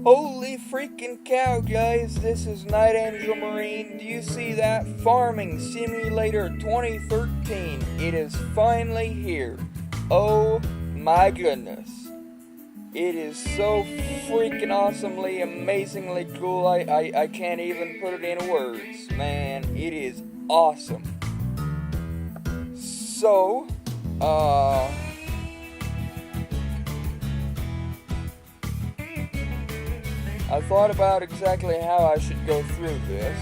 Holy freaking cow, guys, this is Night Angel Marine. Do you see that? Farming Simulator 2013. It is finally here. Oh my goodness. It is so freaking awesomely, amazingly cool. I can't even put it in words. Man, it is awesome. So, I thought about exactly how I should go through this.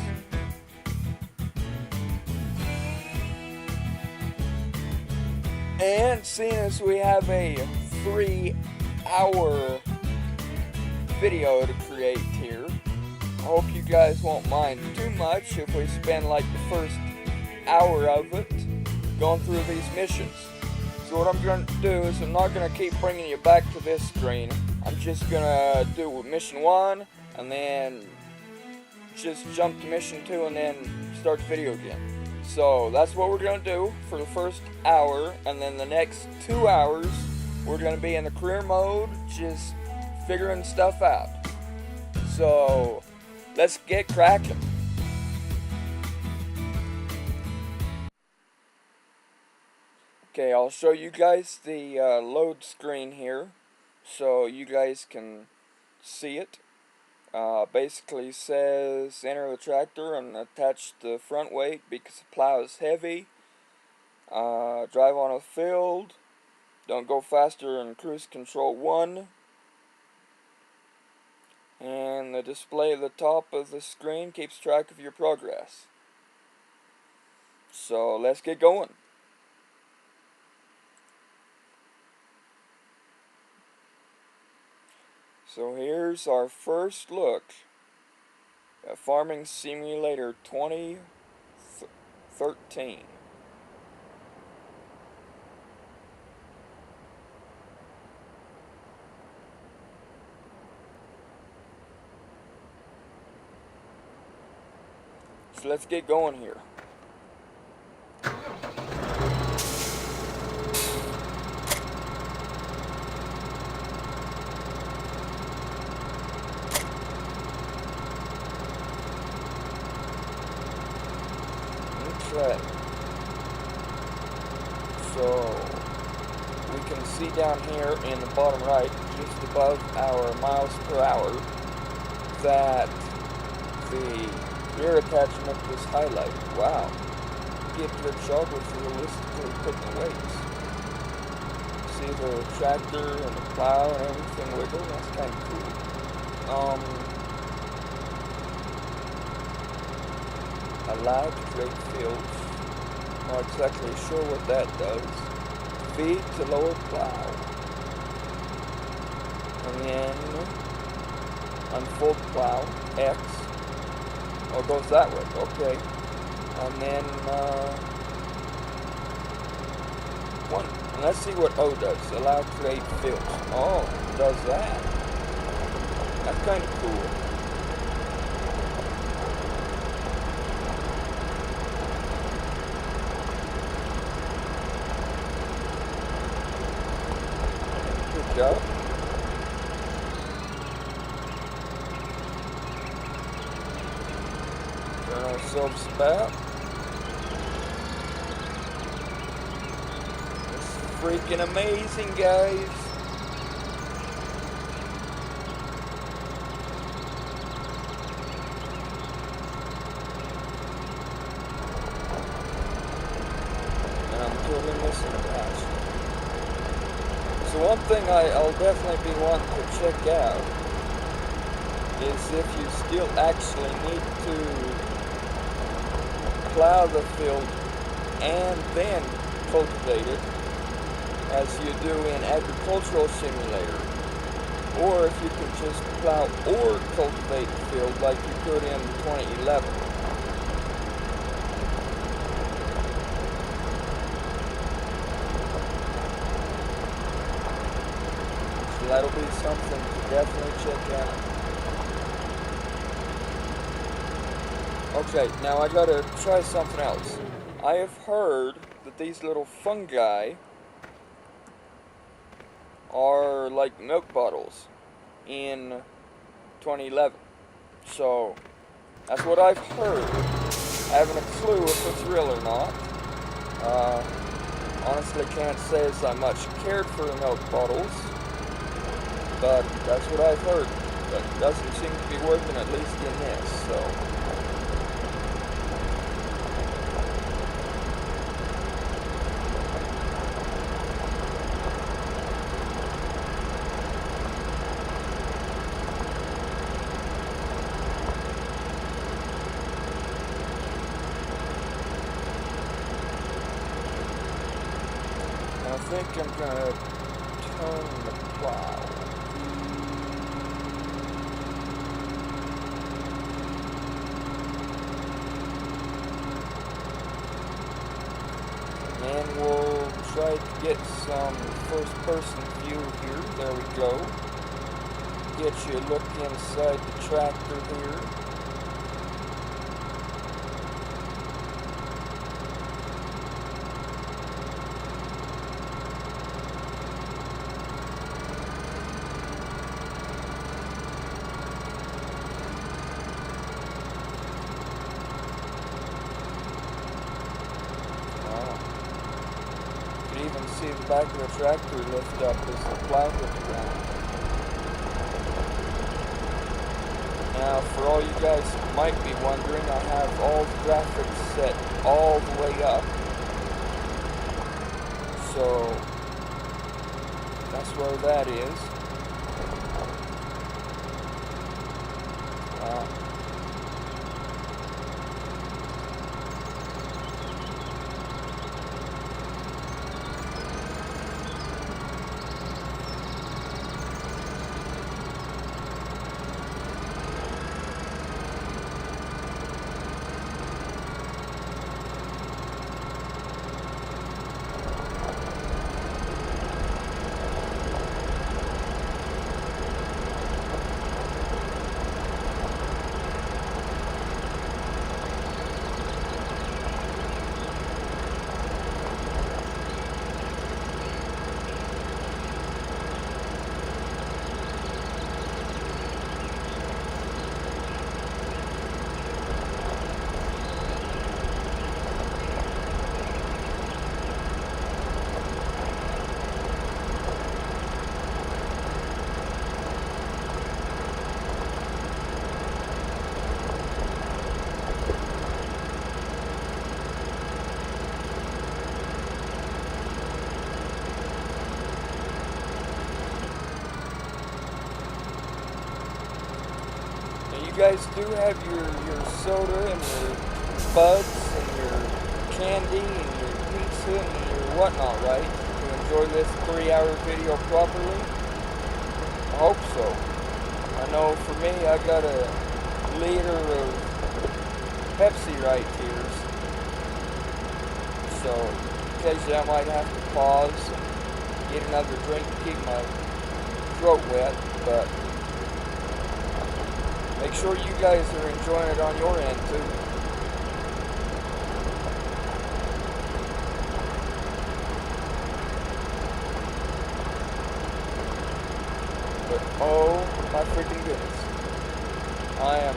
And seeing as we have a 3-hour video to create here, I hope you guys won't mind too much if we spend like the first hour of it going through these missions. So what I'm going to do is I'm not going to keep bringing you back to this screen. I'm just going to do mission 1 and then just jump to mission 2 and then start the video again. So that's what we're going to do for the first hour, and then the next 2 hours we're going to be in the career mode just figuring stuff out. So let's get cracking. Okay, I'll show you guys the load screen here so you guys can see it. Basically says enter the tractor and attach the front weight because the plow is heavy. Drive on a field. Don't go faster than cruise control 1. And the display at the top of the screen keeps track of your progress. So let's get going. So here's our first look at Farming Simulator 2013. So let's get going here. Okay. So we can see down here in the bottom right, just above our miles per hour, that the rear attachment is highlighted. Wow. You get a good job with realistically putting weights. See the tractor and the plow and everything wiggle? That's kind of cool. Allowed to create fields. Not exactly sure what that does. V to lower plow. And then unfold plow. X. Oh, it goes that way. Okay. And then 1. And let's see what O does. Allow to create fields. Oh, it does that. That's kind of cool. Good job. Turn ourselves about. It's freaking amazing, guys. And I'm totally missing a patch. So one thing I'll definitely be wanting to check out is if you still actually need to plow the field and then cultivate it as you do in Agricultural Simulator, or if you can just plow or cultivate the field like you could in 2011. So that'll be something to definitely check out. Okay, now I gotta try something else. I have heard that these little fungi are like milk bottles in 2011. So that's what I've heard. I haven't a clue if it's real or not. Honestly can't say as I much cared for the milk bottles, but that's what I've heard. But it doesn't seem to be working, at least in this, so. I think I'm gonna turn the plow. And we'll try to get some first-person view here. There we go. Get you a look inside the tractor here. You can even see the back of the tractor lift up as the plow hits the ground. Now, for all you guys who might be wondering, I have all the graphics set all the way up. So, that's where that is. You guys do have your soda and your buds and your candy and your pizza and your whatnot, right? To enjoy this 3-hour video properly? I hope so. I know for me, I got a liter of Pepsi right here. So, occasionally I might have to pause and get another drink to keep my throat wet, but make sure you guys are enjoying it on your end too. But oh my freaking goodness, I am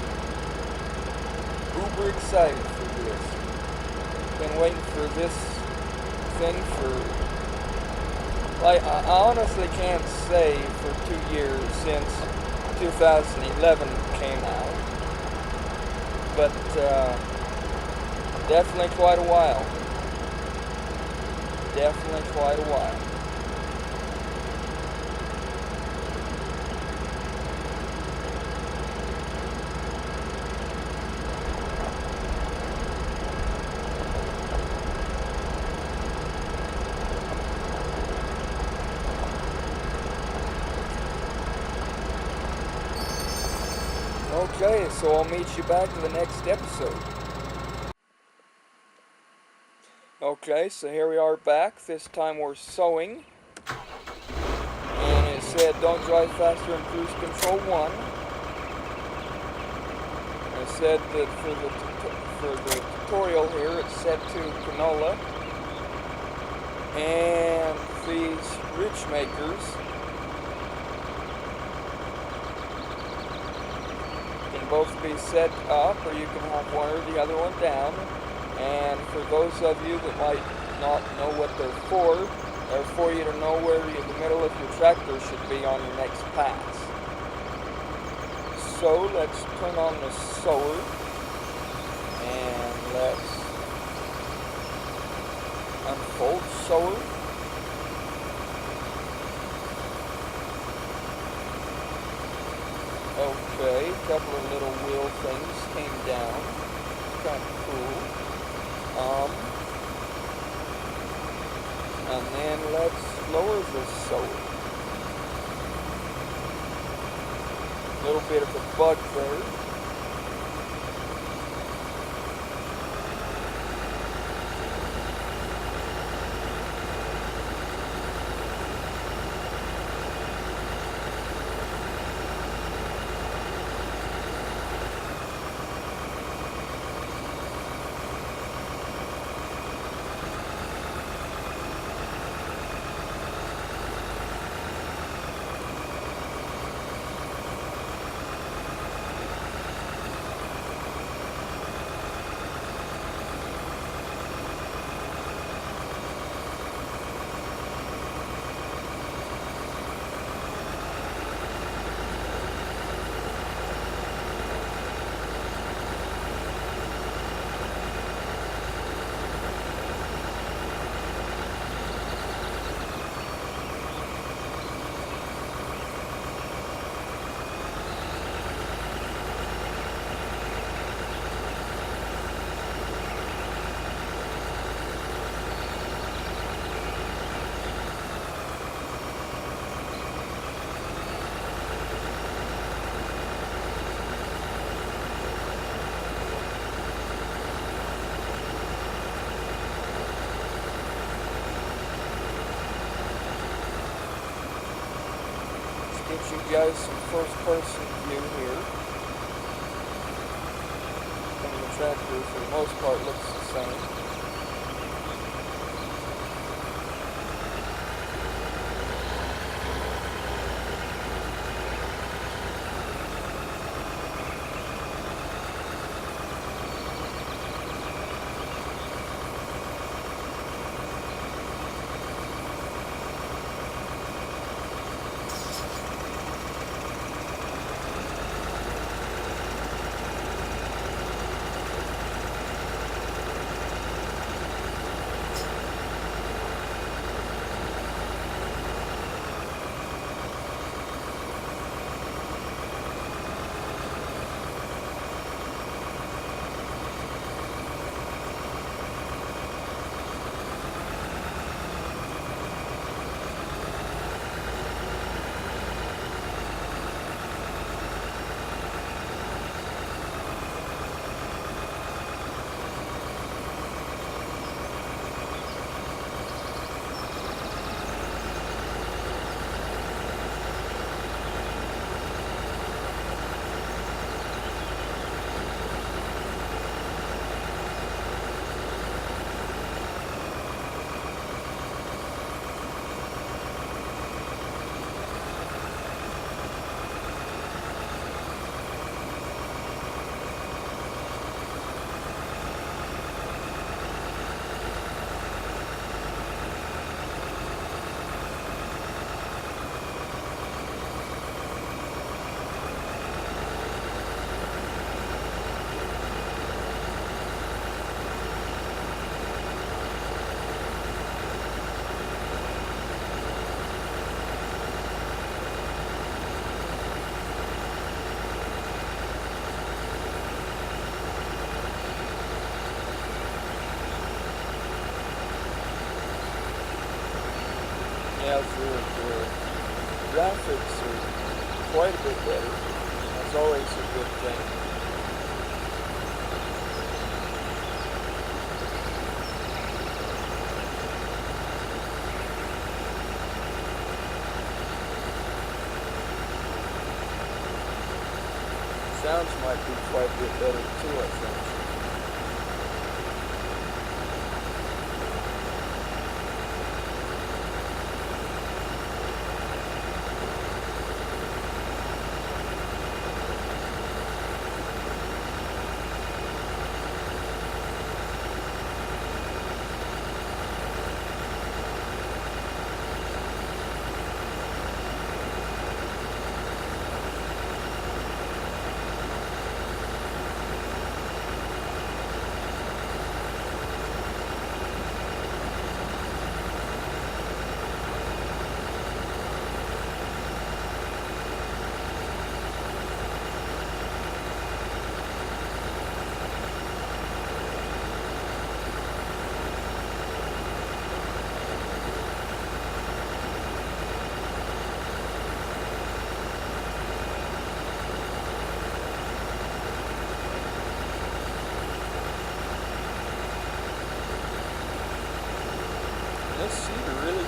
uber excited for this. Been waiting for this thing for, like, I honestly can't say for 2 years since 2011 came out, but definitely quite a while. Definitely quite a while. Okay, so I'll meet you back to the next episode. Okay, so here we are back. This time we're sowing. And it said don't drive faster in cruise control 1. And it said that for the tutorial here it's set to canola. And these ridge makers both be set up, or you can have one or the other one down. And for those of you that might not know what they're for you to know where the middle of your tractor should be on your next pass. So let's turn on the sower, and let's unfold sower. Okay, a couple of little wheel things came down. It's kind of cool. And then let's lower the sower. A little bit of a bug there. Gives you guys some first-person view here. And the tractor, for the most part, looks the same. Yeah, the graphics are quite a bit better. That's always a good thing. Sounds might be quite a bit better too, I think.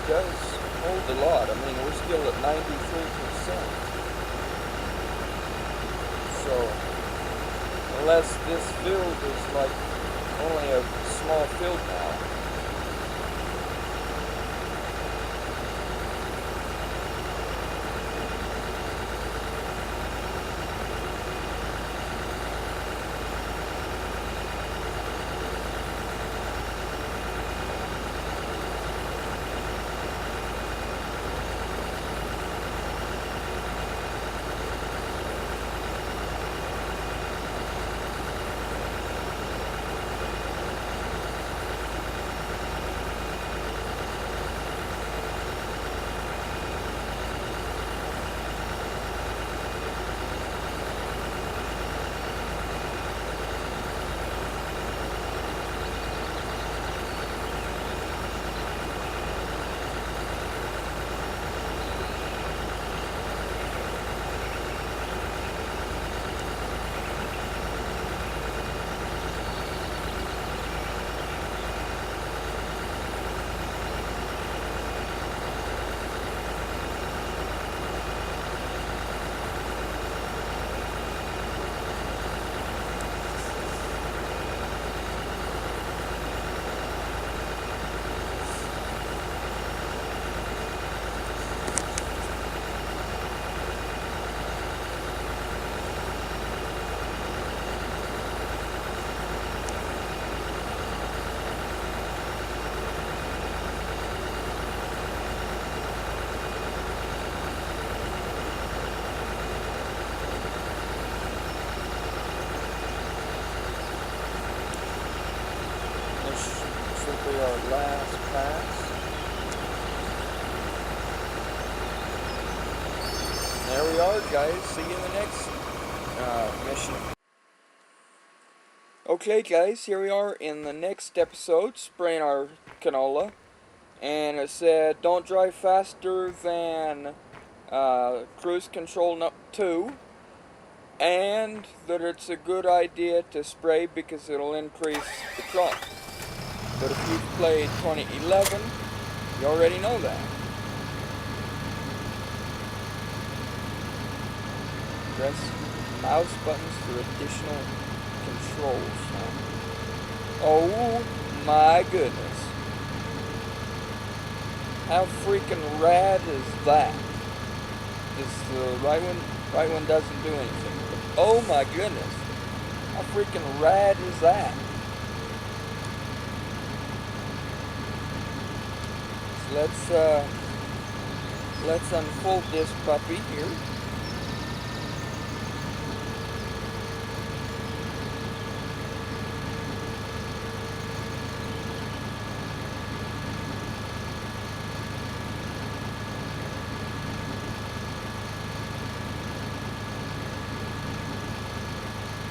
does hold a lot. I mean, we're still at 93%. So, unless this field is like only a small field now. Our last pass. There we are, guys. See you in the next mission. Okay, guys, here we are in the next episode, spraying our canola. And it said, don't drive faster than cruise control 2. And that it's a good idea to spray because it'll increase the crop. But if you've played 2011, you already know that. Press mouse buttons for additional controls. Oh my goodness. How freaking rad is that? The right one doesn't do anything. But oh my goodness. How freaking rad is that? Let's unfold this puppy here.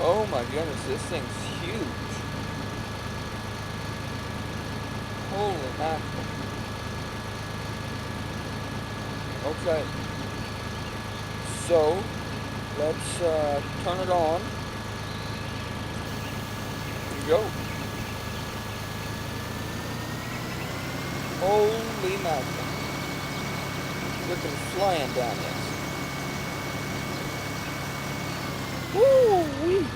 Oh my goodness, this thing's huge. Holy mackerel. Okay, so let's turn it on and go. Holy mackerel. Freaking flying down this. Woo-wee.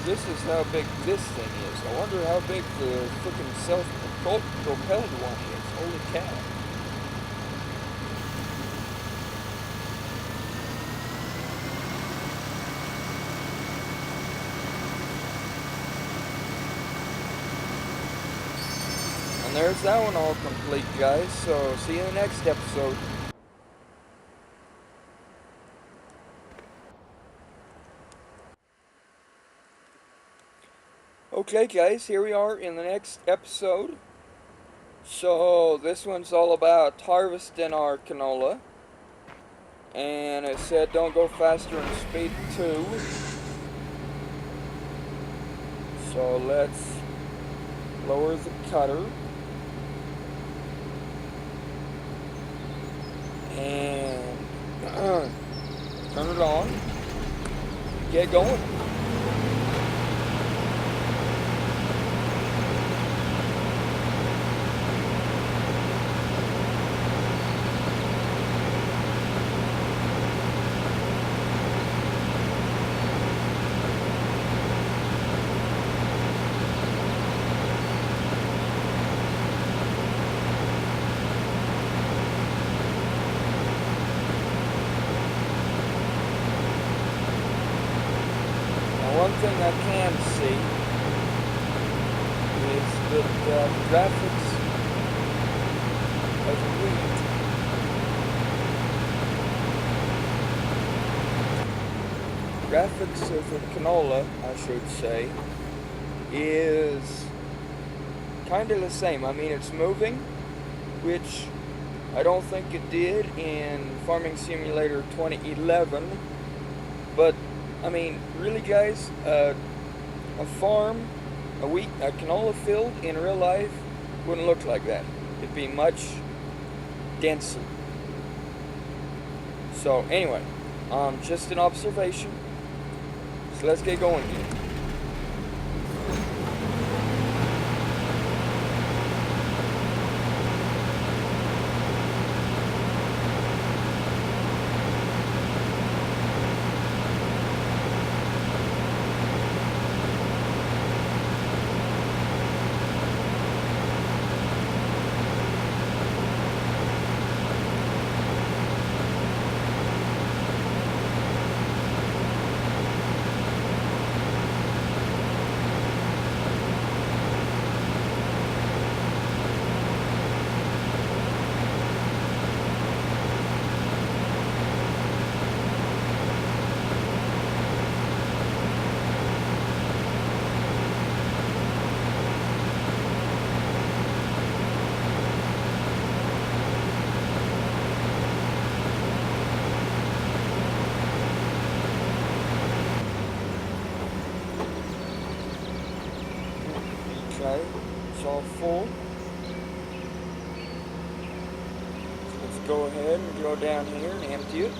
This is how big this thing is. I wonder how big the freaking self-propelled one is. Holy cow. And there's that one all complete, guys. So, see you in the next episode. Okay, guys, here we are in the next episode. So, this one's all about harvesting our canola. And it said don't go faster than speed 2. So, let's lower the cutter. and turn it on, get going. One thing I can see is that the graphics of wheat, graphics of the canola, I should say, is kind of the same. I mean, it's moving, which I don't think it did in Farming Simulator 2011, but I mean, really guys, a farm, a canola field in real life wouldn't look like that. It'd be much denser. So anyway, just an observation. So let's get going here. Okay, it's all full. So let's go ahead and go down here and empty it.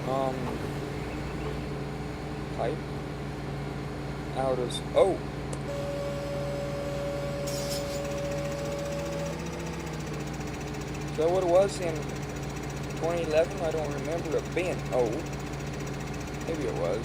Oh. Pipe. Out of... Oh! Is that what it was in 2011? I don't remember it being... Oh. Maybe it was.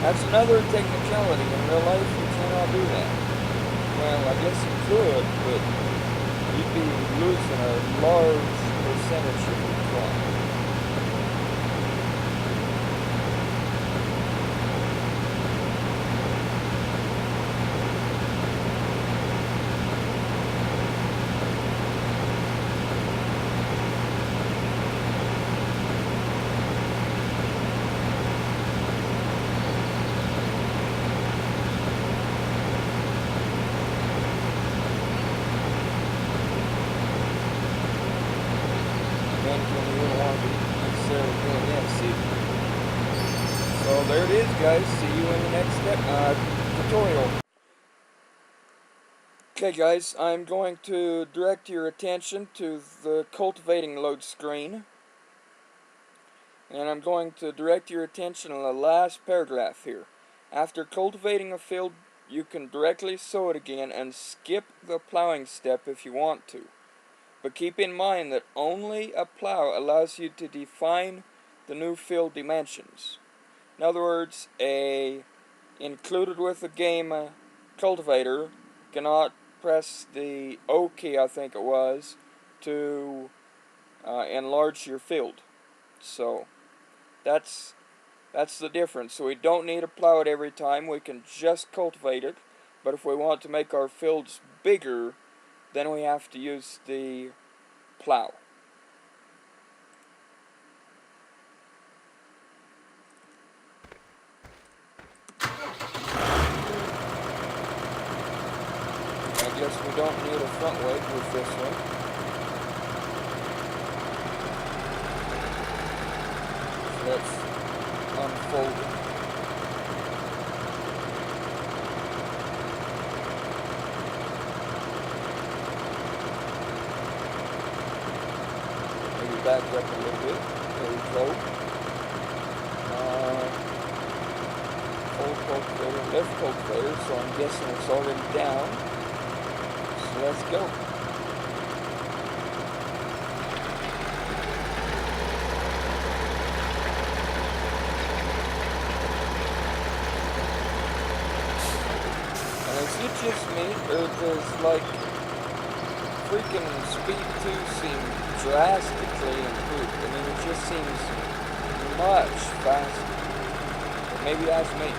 That's another technicality. In real life, you cannot do that. Well, I guess you could, but you'd be losing a large percentage of your crop. So there it is, guys. See you in the next tutorial. Okay, guys, I'm going to direct your attention to the cultivating load screen. And I'm going to direct your attention to the last paragraph here. After cultivating a field you can directly sow it again and skip the plowing step if you want to. But keep in mind that only a plow allows you to define the new field dimensions. In other words, included with the game cultivator cannot press the O key, I think it was, to enlarge your field. So that's the difference. So we don't need to plow it every time. We can just cultivate it. But if we want to make our fields bigger, then we have to use the plow. I guess we don't need a front leg with this one. So let's unfold it. Maybe back up a little bit. There we go. Full cultivator, left cultivator, so I'm guessing it's already down. So let's go. And is it just me, or does like freaking Speed 2 seem drastically improved? I mean, it just seems much faster. But maybe that's me.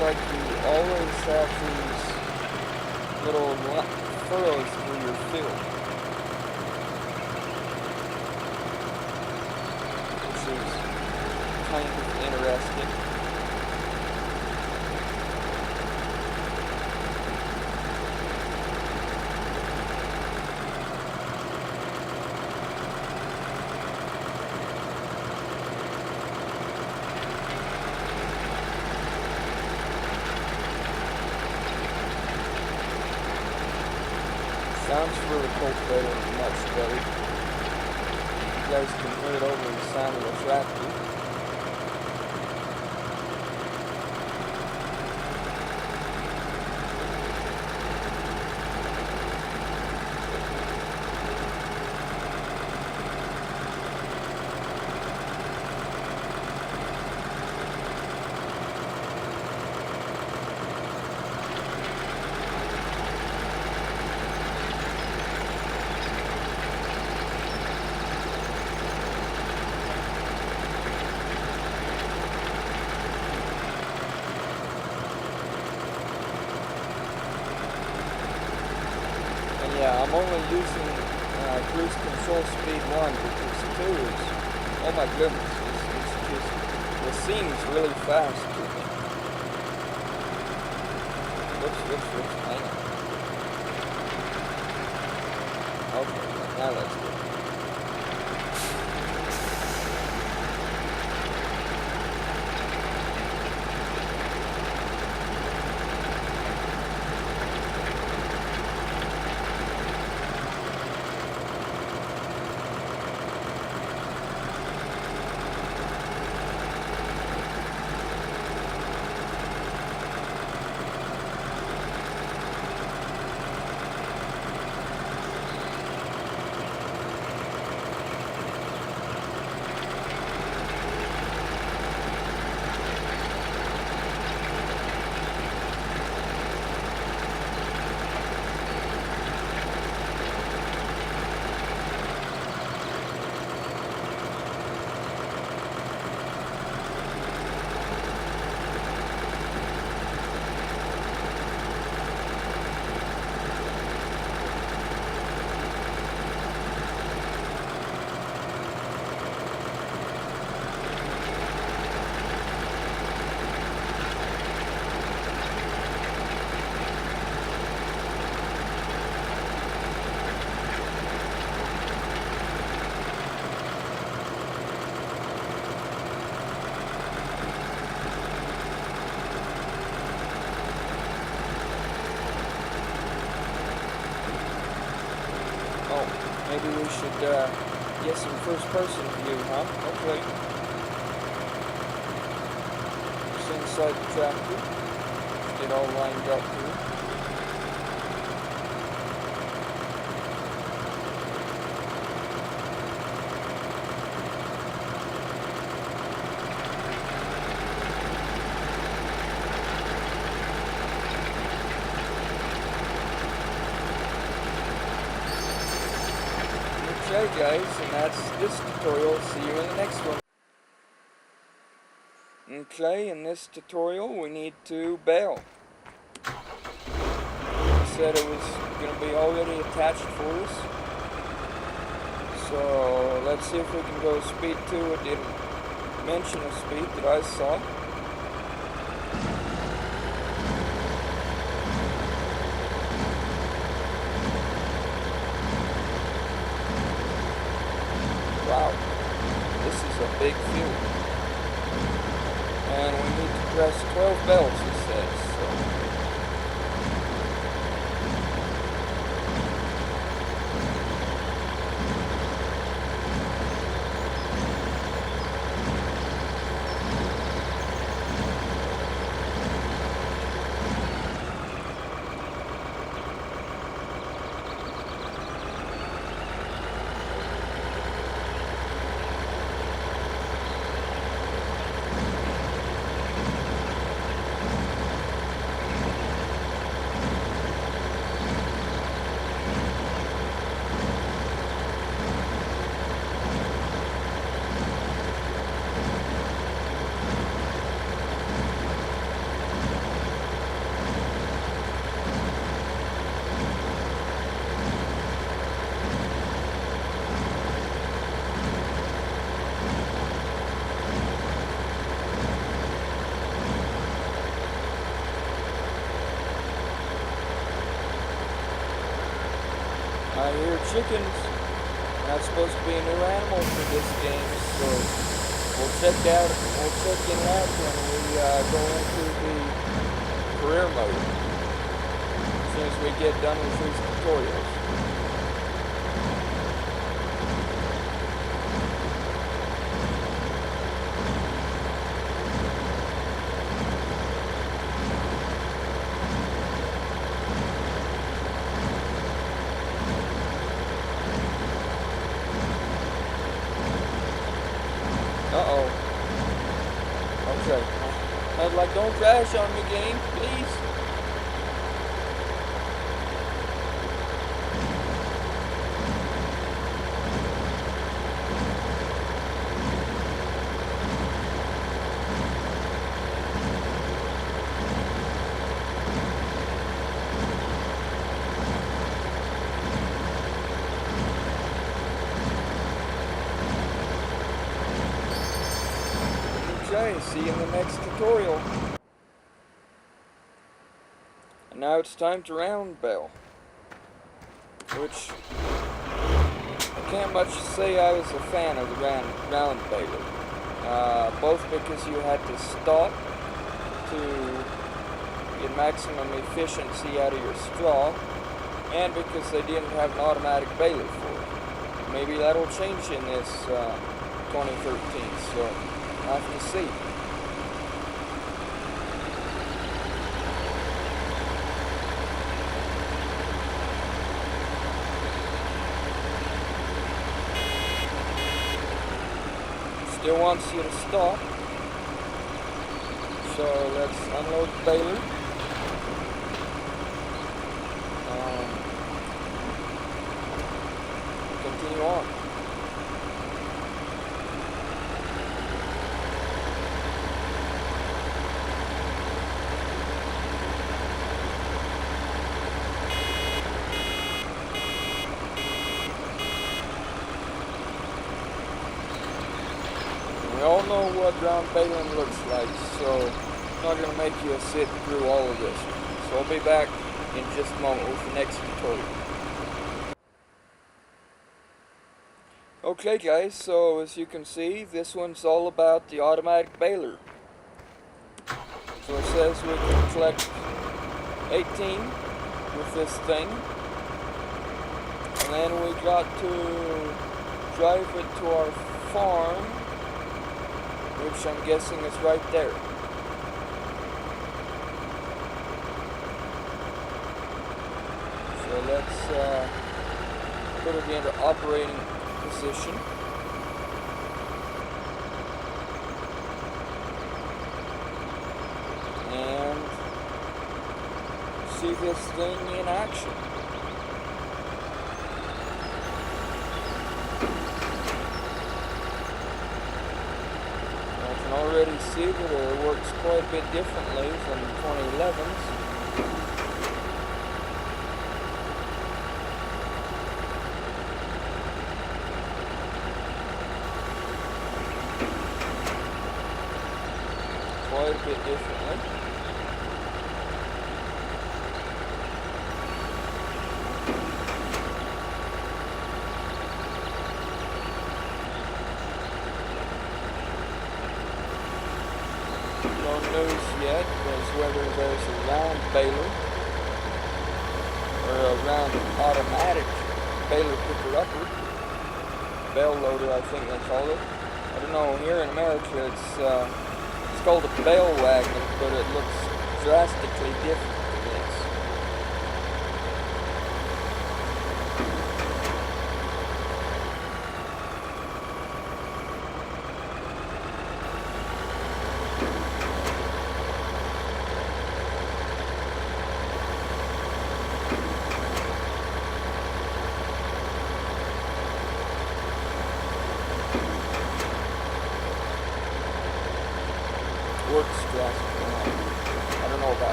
Like you always have these little furrows through your field, which is kind of interesting. Sounds for the cultivator much better. You guys can hear it over the sound of the tractor. Yeah, I'm only using cruise control speed 1 because 2 is, oh my goodness, it's just, it seems really fast to me. Whoops, hang on. Okay, now let's go. we should get some first-person view, huh? Okay. Just inside the tractor. Get all lined up here. Okay guys, and that's this tutorial. See you in the next one. Okay, in this tutorial we need to bale. It said it was going to be already attached for us. So let's see if we can go speed 2. It didn't mention a speed that I saw. Wow, this is a big field. And we need to press 12 bells, it says. So. I hear chickens. That's supposed to be a new animal for this game, so we'll check in out when we go into the career mode as soon as we get done with these tutorials. Uh-oh. Okay. I was like, don't crash on me, game, please. Okay, see you in the next tutorial. And now it's time to round bale, which I can't much say I was a fan of the round baler. Both because you had to stop to get maximum efficiency out of your straw, and because they didn't have an automatic baler for it. Maybe that'll change in this 2013, so I'll have to see. Still wants you to stop. So let's unload the baler. Continue on. We all know what round baling looks like, so I'm not going to make you sit through all of this. So I'll be back in just a moment with the next tutorial. Okay guys, so as you can see, this one's all about the automatic baler. So it says we can collect 18 with this thing. And then we got to drive it to our farm, which I'm guessing is right there. So let's put it into operating position. And see this thing in action. I can already see that it works quite a bit differently from 2011's. Quite a bit differently. No news yet as whether there's a round baler or a round automatic baler picker-upper, bale loader I think they call it. I don't know, here in America it's called a bale wagon, but it looks drastically different than this.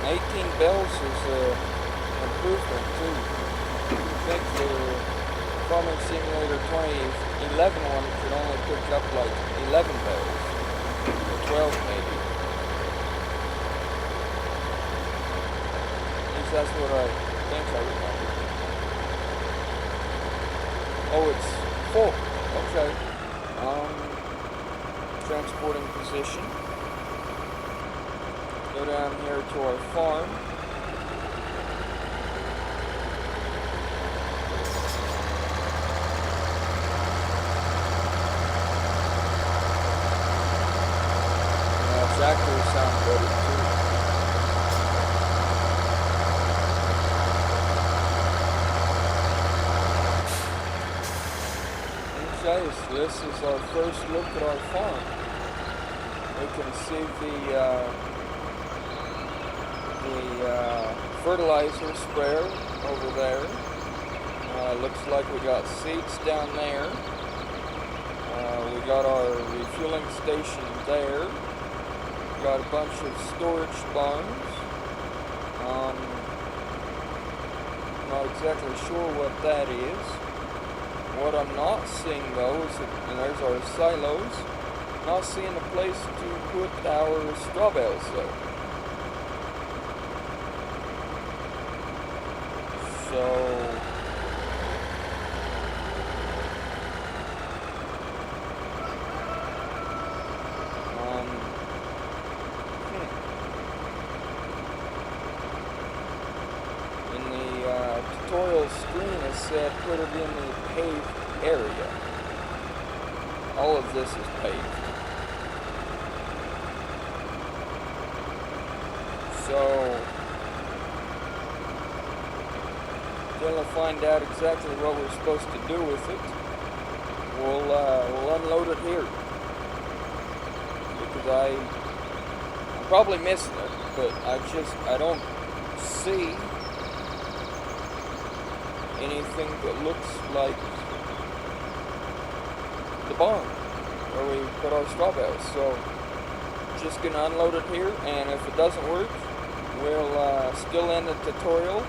18 bells is an improvement too. I think the Farming Simulator 2011 one could only pick up like 11 bells, or 12 maybe. At least that's what I think I remember. Oh, it's full. Okay. Transporting position. Go down here to our farm. Tractors sound better too. Okay, so this is our first look at our farm. We can see the fertilizer sprayer over there. Looks like we got seeds down there. We got our refueling station there. Got a bunch of storage barns. Not exactly sure what that is. What I'm not seeing though is that, and there's our silos. Not seeing a place to put our straw bales though. So tutorial screen is said put it in the paved area. All of this is paved. So until I find out exactly what we're supposed to do with it, we'll unload it here. Because I'm probably missing it, but I don't see anything that looks like the barn where we put our straw bales. So just gonna unload it here, and if it doesn't work, we'll still end the tutorial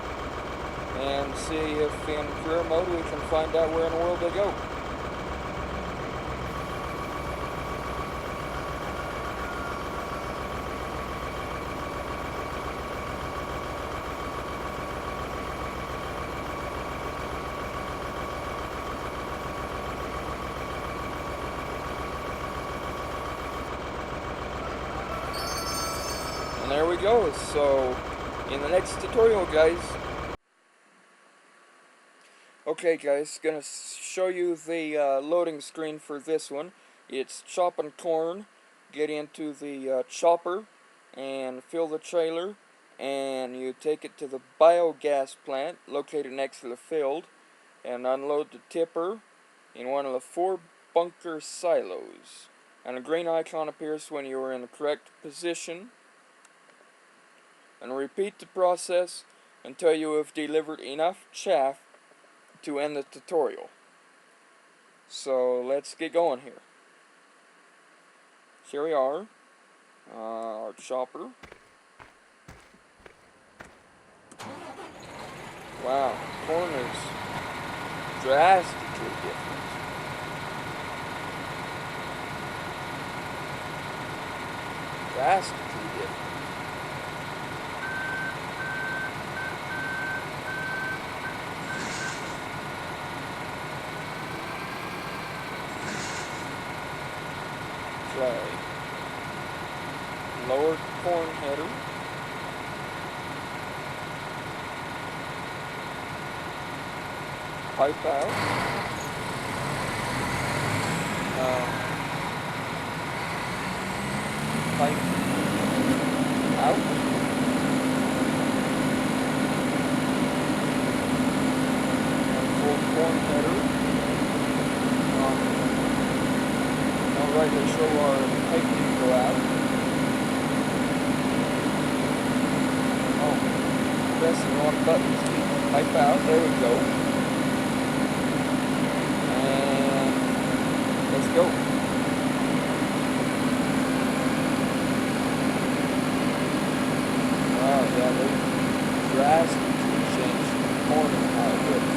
and see if in career mode we can find out where in the world they go. And there we go. So in the next tutorial, guys. Okay guys, gonna show you the loading screen for this one. It's chopping corn. Get into the chopper and fill the trailer, and you take it to the biogas plant located next to the field and unload the tipper in one of the 4 bunker silos. And a green icon appears when you are in the correct position. And repeat the process until you have delivered enough chaff to end the tutorial. So let's get going here. Here we are, our chopper. Wow, corn is drastically different. Drastically different. Right. Lower corn header. Pipe out. Pipe out. Full corn header. Alright, they show our pipe can go out. Oh, pressing the wrong buttons. Pipe out, there we go. And let's go. Wow, yeah, they drastically changed the corn and how it looks.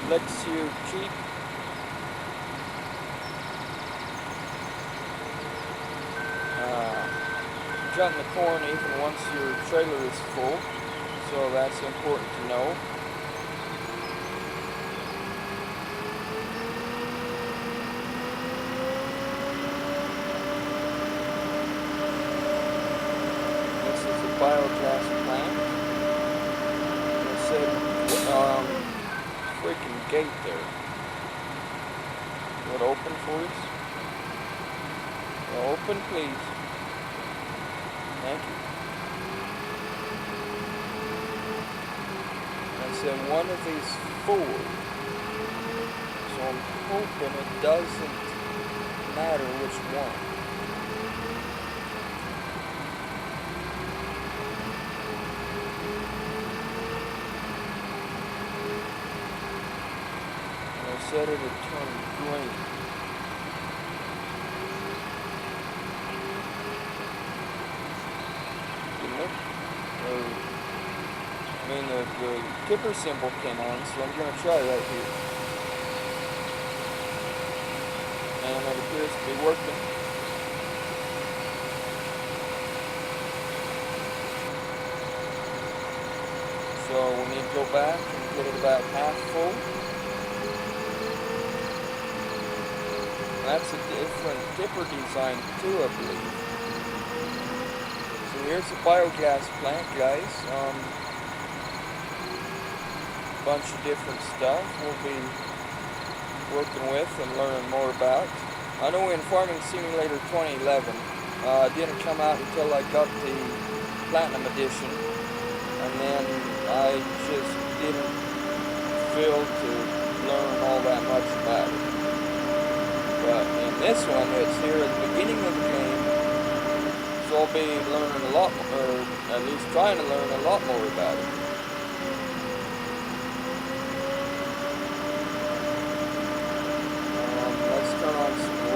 lets you keep cutting the corn even once your trailer is full, so that's important to know. This is a biogas plant. It said freaking gate there. Would open for us? Well, open, please. Thank you. I said one of these four. So I'm hoping it doesn't matter which one. And I said it would turn green. I mean, the tipper symbol came on, so I'm going to try right here. And it appears to be working. So we need to go back and get it about half full. That's a different tipper design too, I believe. So here's the biogas plant, guys. Bunch of different stuff we'll be working with and learning more about. I know in Farming Simulator 2011 didn't come out until I got the Platinum Edition, and then I just didn't feel to learn all that much about it. But in this one, it's here at the beginning of the game, so I'll be learning a lot more, or at least trying to learn a lot more about it.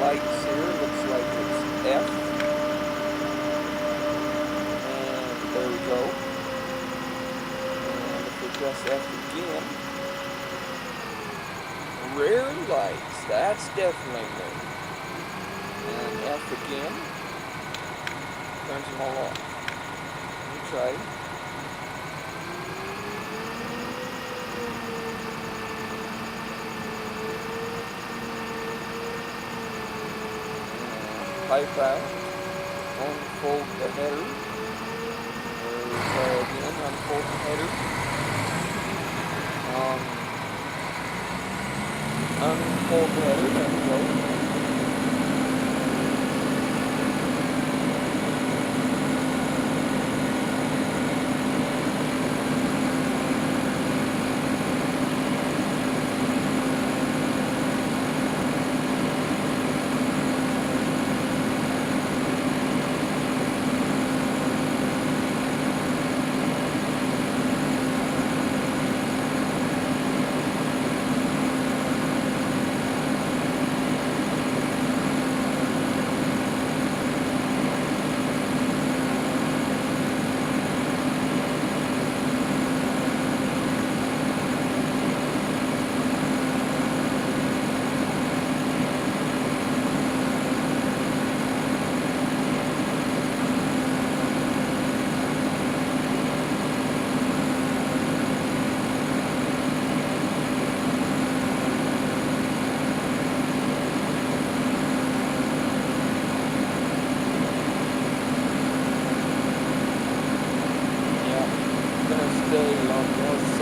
Lights here, looks like it's F, and there we go, and if we press F again, rare lights, that's definitely new, and F again, turns them all off. Let me try it. Pipe out, unfold the header, try again, unfold the header, unfold the header, there we go.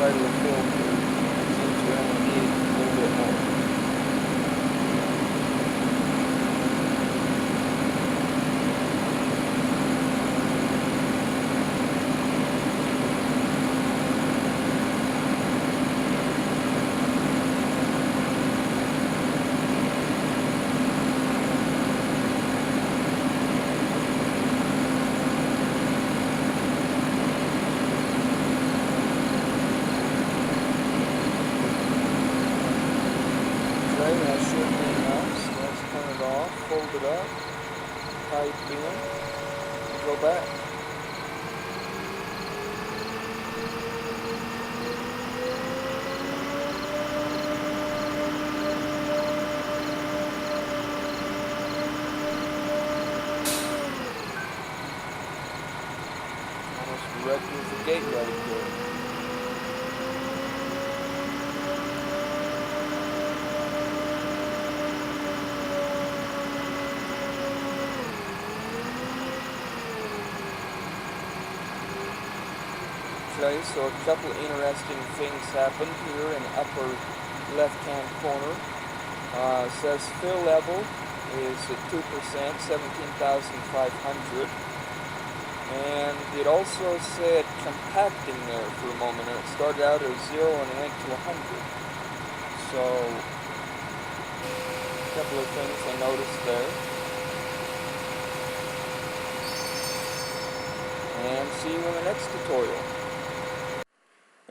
Side of the field here since we only need a little bit more. That should be enough, so let's turn it off, fold it up, pipe in, and go back. gate right here. Okay, so a couple interesting things happened here in the upper left-hand corner. It says fill level is at 2%, 17,500. And it also said compacting there for a moment. And it started out at 0 and went to 100. So, a couple of things I noticed there. And see you in the next tutorial.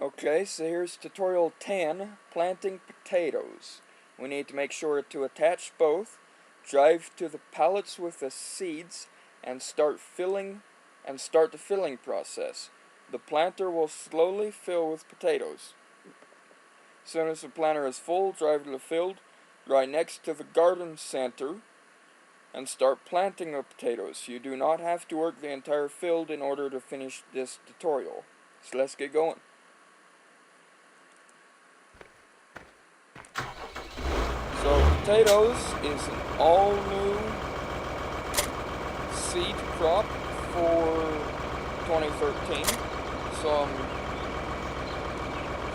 Okay, so here's tutorial 10, planting potatoes. We need to make sure to attach both, drive to the pallets with the seeds, and start the filling process. The planter will slowly fill with potatoes. As soon as the planter is full, drive to the field right next to the garden center and start planting the potatoes. You do not have to work the entire field in order to finish this tutorial. So let's get going. So potatoes is an all-new seed crop for 2013. So I'm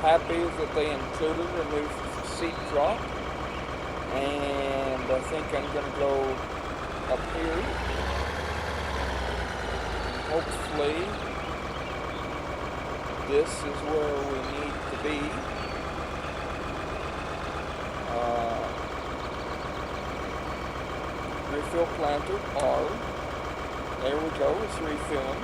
happy that they included a new seed crop. And I think I'm going to go up here. Hopefully this is where we need to be. Refill planter R. There we go, it's refilling.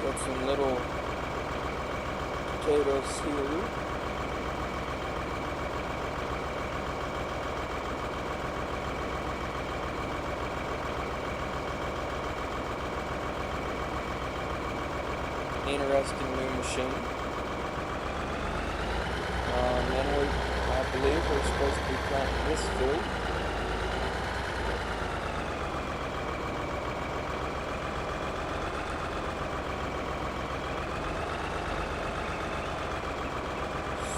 Got some little potatoes here. Interesting new machine. Then I believe we're supposed to be planting this field.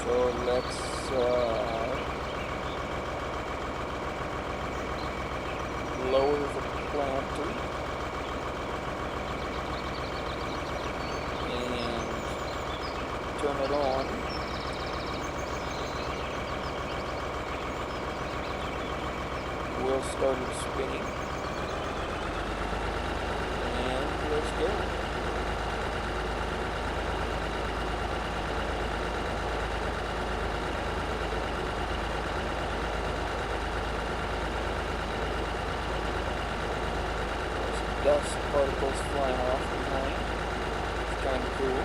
So let's lower the planter. Turn it on. Wheel started spinning. And let's go. There's dust particles flying off behind. It's kind of cool.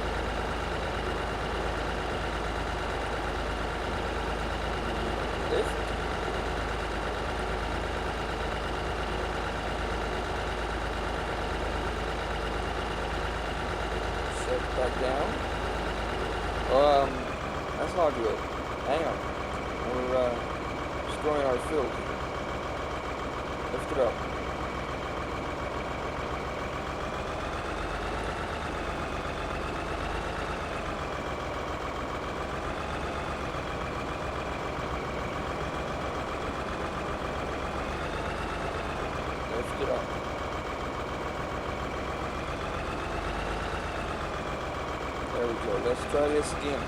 Set it back down. That's not good. Hang on. We're destroying our field here. Lift it up. Lift it up. There we go. Let's try this again.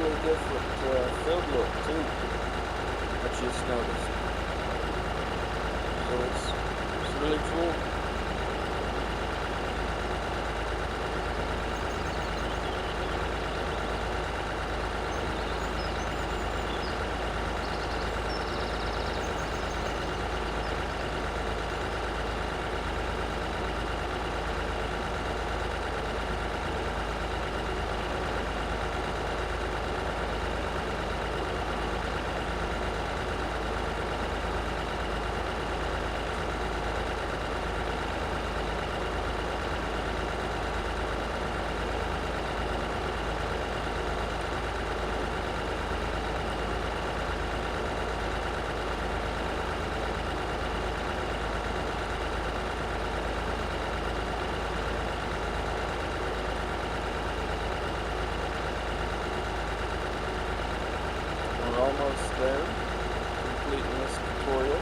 really different field look too. I just noticed. So it's really cool. We're almost there, completing this tutorial.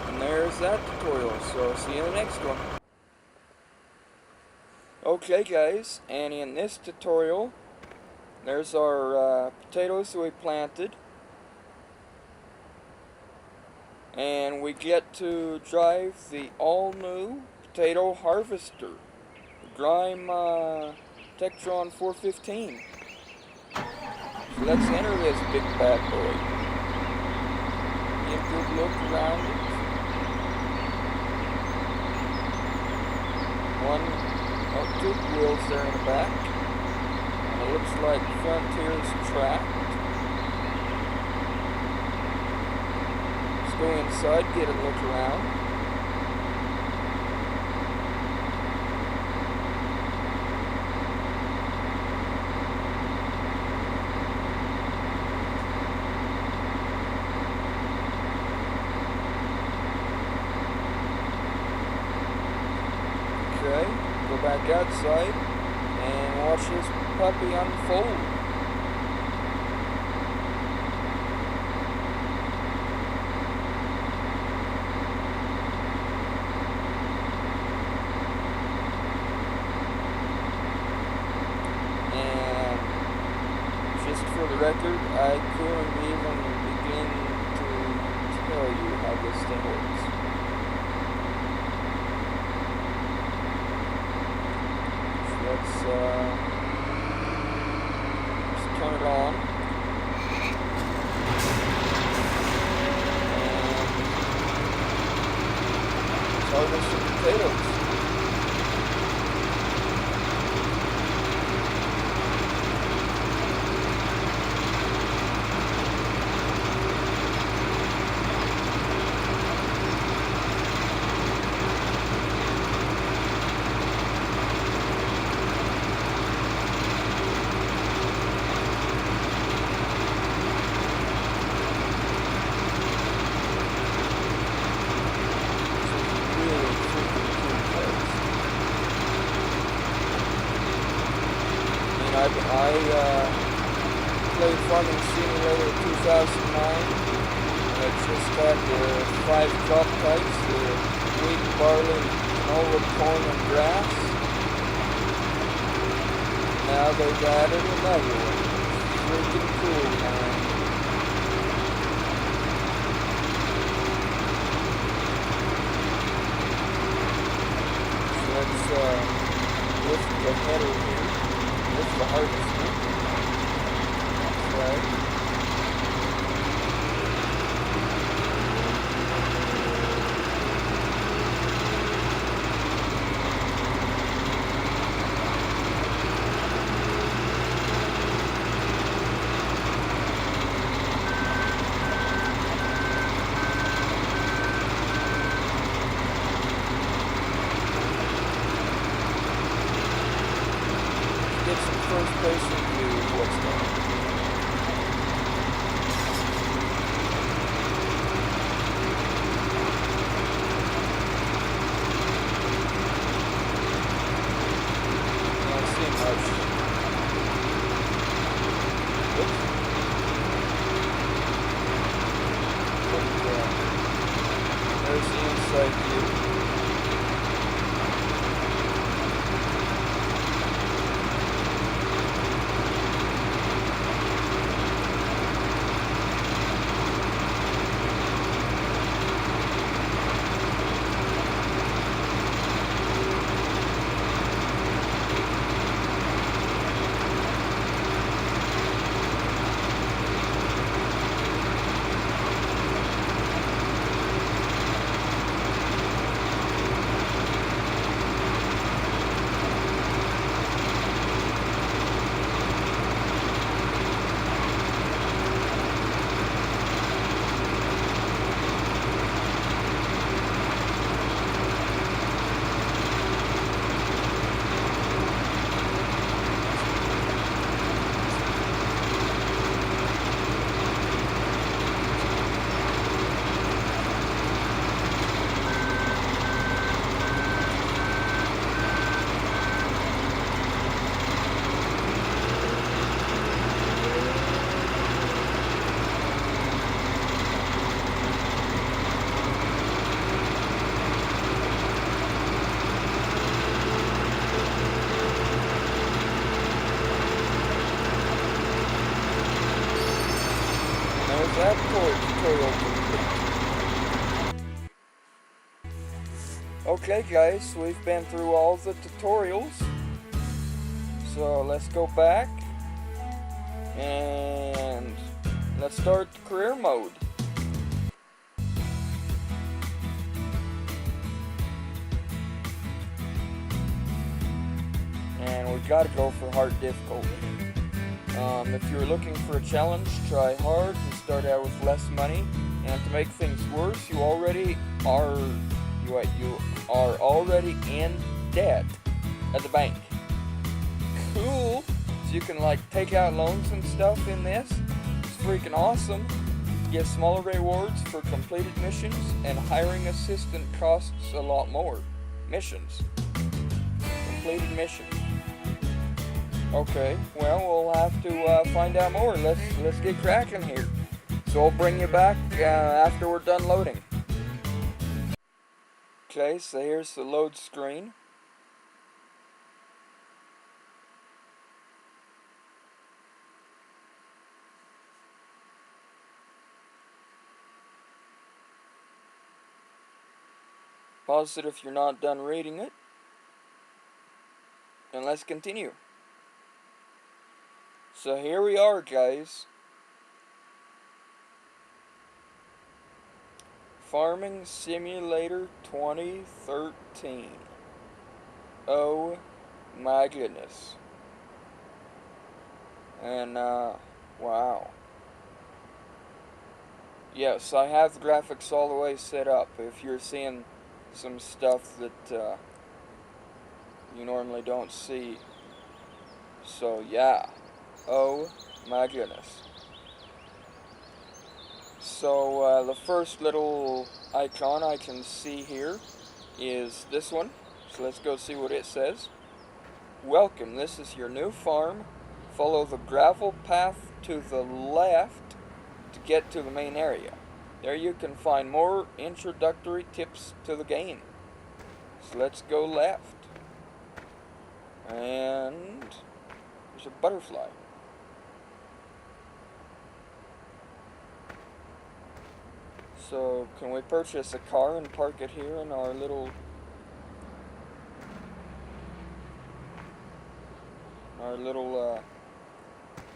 And there's that tutorial, so see you in the next one. Okay guys, and in this tutorial, there's our potatoes that we planted. And we get to drive the all-new potato harvester, the Grime Textron 415. So let's enter this big bad boy. Get a good look around it. Two wheels there in the back. And it looks like Frontier's tracked. Go inside, get a look around. Okay, go back outside and watch this puppy unfold. Just for the record, I couldn't even begin to tell you how this thing works. So let's turn it on. And harvest some potatoes. I played FarmingSimulator2013. I just had the 5 crop types, the wheat, barley, canola, corn, and grass. Now they've added another one. Freaking cool, man. So let's lift the header here. Lift the harvester. That's right. Get some first person view of what's going on. save you. There's that tutorial complete. Okay guys, we've been through all the tutorials. So let's go back and let's start the career mode. And we gotta go for hard difficulty. If you're looking for a challenge, try hard and start out with less money. And to make things worse, you are already in debt at the bank. Cool. So you can like take out loans and stuff in this. It's freaking awesome. Get smaller rewards for completed missions, and hiring assistant costs a lot more. Missions. Completed missions. Okay, well, we'll have to find out more. Let's get cracking here. So I'll bring you back after we're done loading. Okay, so here's the load screen. Pause it if you're not done reading it. And let's continue. So here we are, guys. Farming Simulator 2013. Oh my goodness. And wow. Yes, I have the graphics all the way set up. If you're seeing some stuff that you normally don't see. So yeah. Oh my goodness. So the first little icon I can see here is this one. So let's go see what it says. Welcome, this is your new farm. Follow the gravel path to the left to get to the main area. There you can find more introductory tips to the game. So let's go left. And there's a butterfly. So can we purchase a car and park it here in our little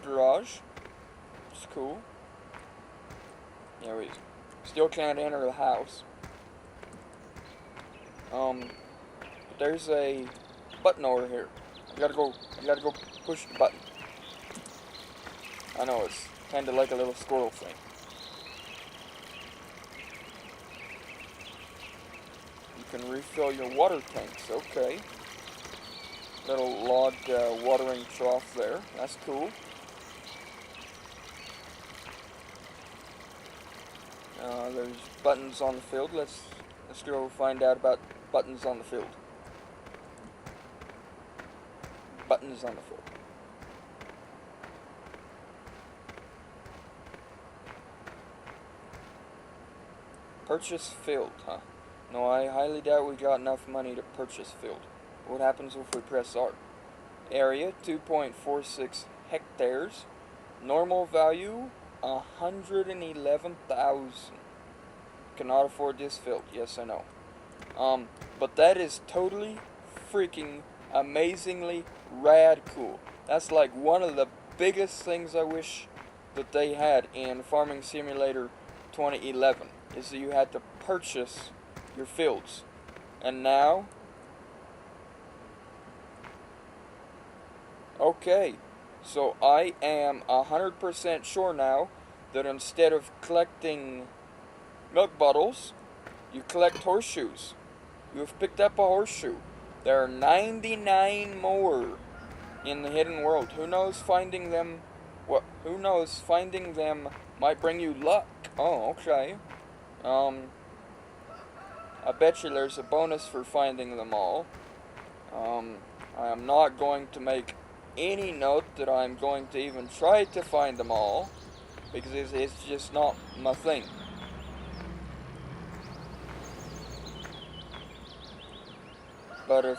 garage? It's cool. Yeah, we still can't enter the house. But there's a button over here. You gotta go push the button. I know, it's kinda like a little squirrel thing. You can refill your water tanks, okay. Little log watering trough there, that's cool. There's buttons on the field. Let's go find out about buttons on the field. Buttons on the field. Purchase field, huh? No, I highly doubt we got enough money to purchase field. What happens if we press R? Area, 2.46 hectares. Normal value, 111,000. Cannot afford this field. Yes, I know. But that is totally freaking amazingly rad cool. That's like one of the biggest things I wish that they had in Farming Simulator 2011 is that you had to purchase your fields. And now, okay, so I am 100% sure now that instead of collecting milk bottles, you collect horseshoes. You have picked up a horseshoe. There are 99 more in the hidden world. Who knows, finding them might bring you luck. Oh, okay. I bet you there's a bonus for finding them all. I am not going to make any note that I'm going to even try to find them all, because it's just not my thing. But if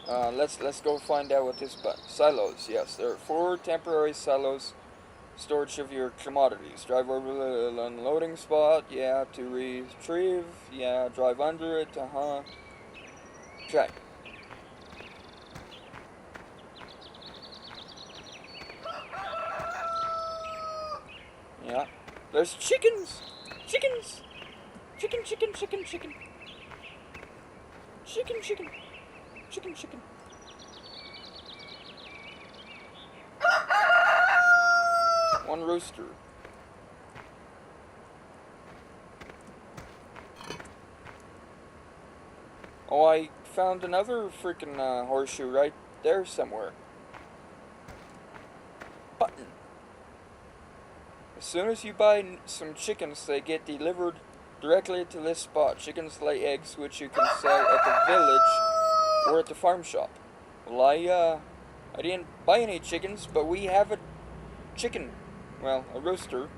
let's go find out what this silos. Yes, there are 4 temporary silos, storage of your commodities. Drive over the unloading spot. Yeah, to retrieve. Yeah, drive under it. Okay. Yeah. There's chickens. Chickens. Chicken. Chicken. Chicken. Chicken. Chicken. Chicken. Chicken. Chicken. One rooster. Oh, I found another freaking horseshoe right there somewhere. Button. As soon as you buy some chickens, they get delivered directly to this spot. Chickens lay eggs, which you can sell at the village or at the farm shop. Well, I didn't buy any chickens, but we have a chicken, well, a rooster,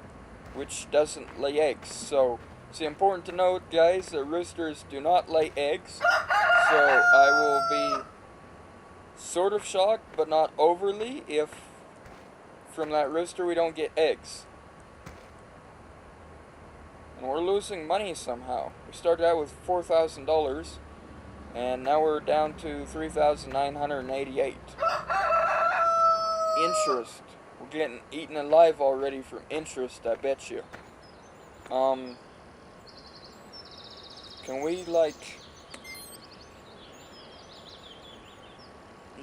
which doesn't lay eggs. So it's important to note, guys, that roosters do not lay eggs. So I will be sort of shocked, but not overly, if from that rooster we don't get eggs. And we're losing money somehow. We started out with $4,000, and now we're down to $3,988. Interest. We're getting eaten alive already from interest, I bet you. Can we, like,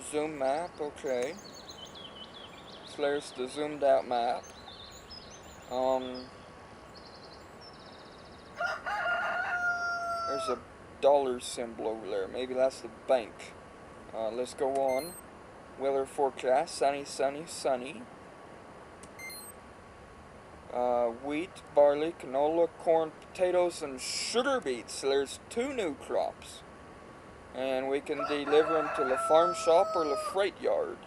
zoom map? Okay. So there's the zoomed out map. There's a dollar symbol over there. Maybe that's the bank. Let's go on. Weather forecast. Sunny, sunny, sunny. Wheat, barley, canola, corn, potatoes, and sugar beets. So there's 2 new crops. And we can deliver them to the farm shop or the freight yard.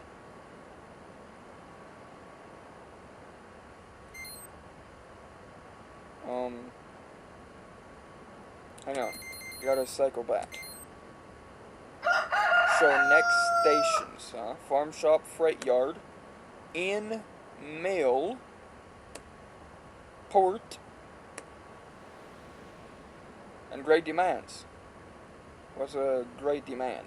Hang on. Gotta cycle back. So next stations, farm shop, freight yard, in, mail, port, and great demands. What's a great demand?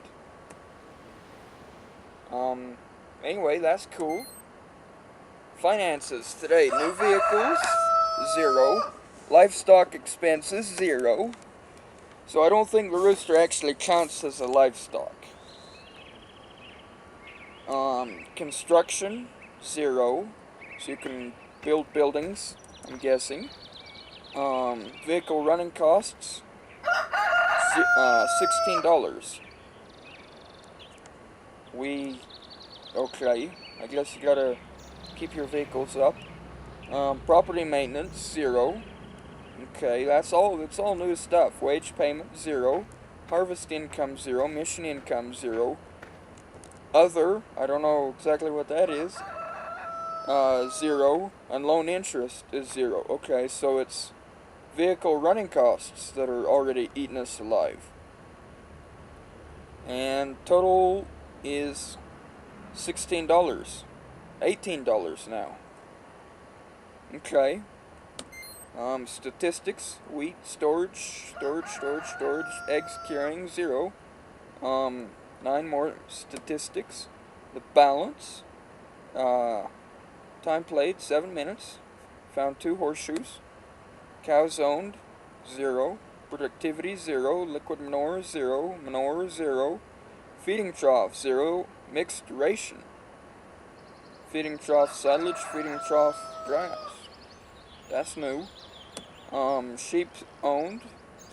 Anyway, that's cool. Finances today, new vehicles, 0. Livestock expenses, 0. So I don't think the rooster actually counts as a livestock. Construction, 0. So you can build buildings, I'm guessing. Vehicle running costs, $16. Okay, I guess you gotta keep your vehicles up. Property maintenance, 0. Okay, that's all new stuff. Wage payment, 0. Harvest income, 0. Mission income, 0. Other, I don't know exactly what that is, 0. And loan interest is 0. Okay, so it's vehicle running costs that are already eating us alive. And total is $16, $18 now. Okay. Statistics: wheat storage, eggs curing 0. 9 more statistics. The balance. Time played 7 minutes. Found 2 horseshoes. Cows owned 0. Productivity 0. Liquid manure 0. Manure 0. Feeding trough 0. Mixed ration. Feeding trough silage. Feeding trough grass. That's new. Sheep owned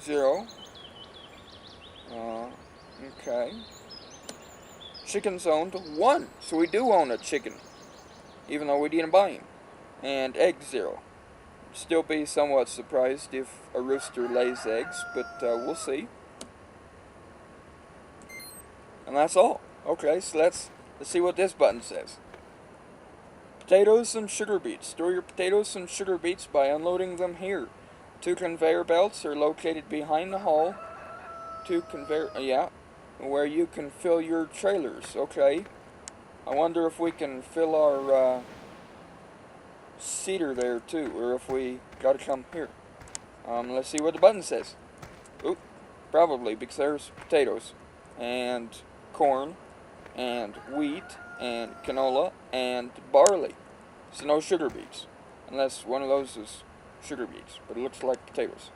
0. Okay. Chickens owned 1. So we do own a chicken, even though we didn't buy him. And eggs 0. Still be somewhat surprised if a rooster lays eggs, but we'll see. And that's all. Okay, so let's see what this button says. Potatoes and sugar beets. Store your potatoes and sugar beets by unloading them here. 2 conveyor belts are located behind the hall. 2 conveyor, where you can fill your trailers. Okay. I wonder if we can fill our cedar there too, or if we gotta come here. Let's see what the button says. Oop, probably, because there's potatoes and corn and wheat and canola and barley. So no sugar beets, unless one of those is sugar beets, but it looks like potatoes.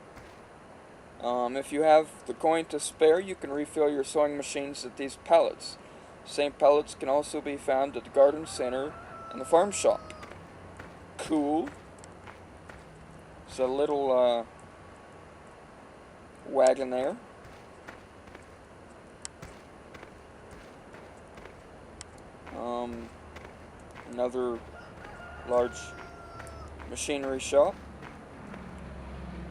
If you have the coin to spare, you can refill your sewing machines at these pallets. Same pallets can also be found at the garden center and the farm shop. Cool. It's a little wagon there. Another large machinery shop.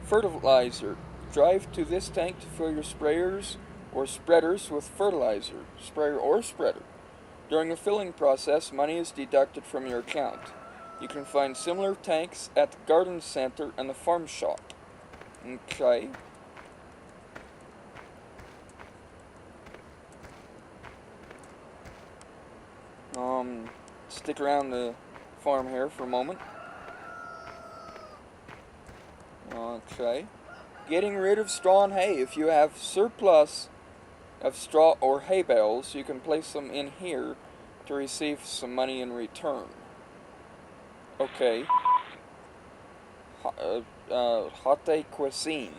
Fertilizer. Drive to this tank to fill your sprayers or spreaders with fertilizer. Sprayer or spreader. During the filling process, money is deducted from your account. You can find similar tanks at the garden center and the farm shop. Okay. Stick around the farm here for a moment. Okay. Getting rid of straw and hay. If you have surplus of straw or hay bales, you can place them in here to receive some money in return. Okay. Haute cuisine.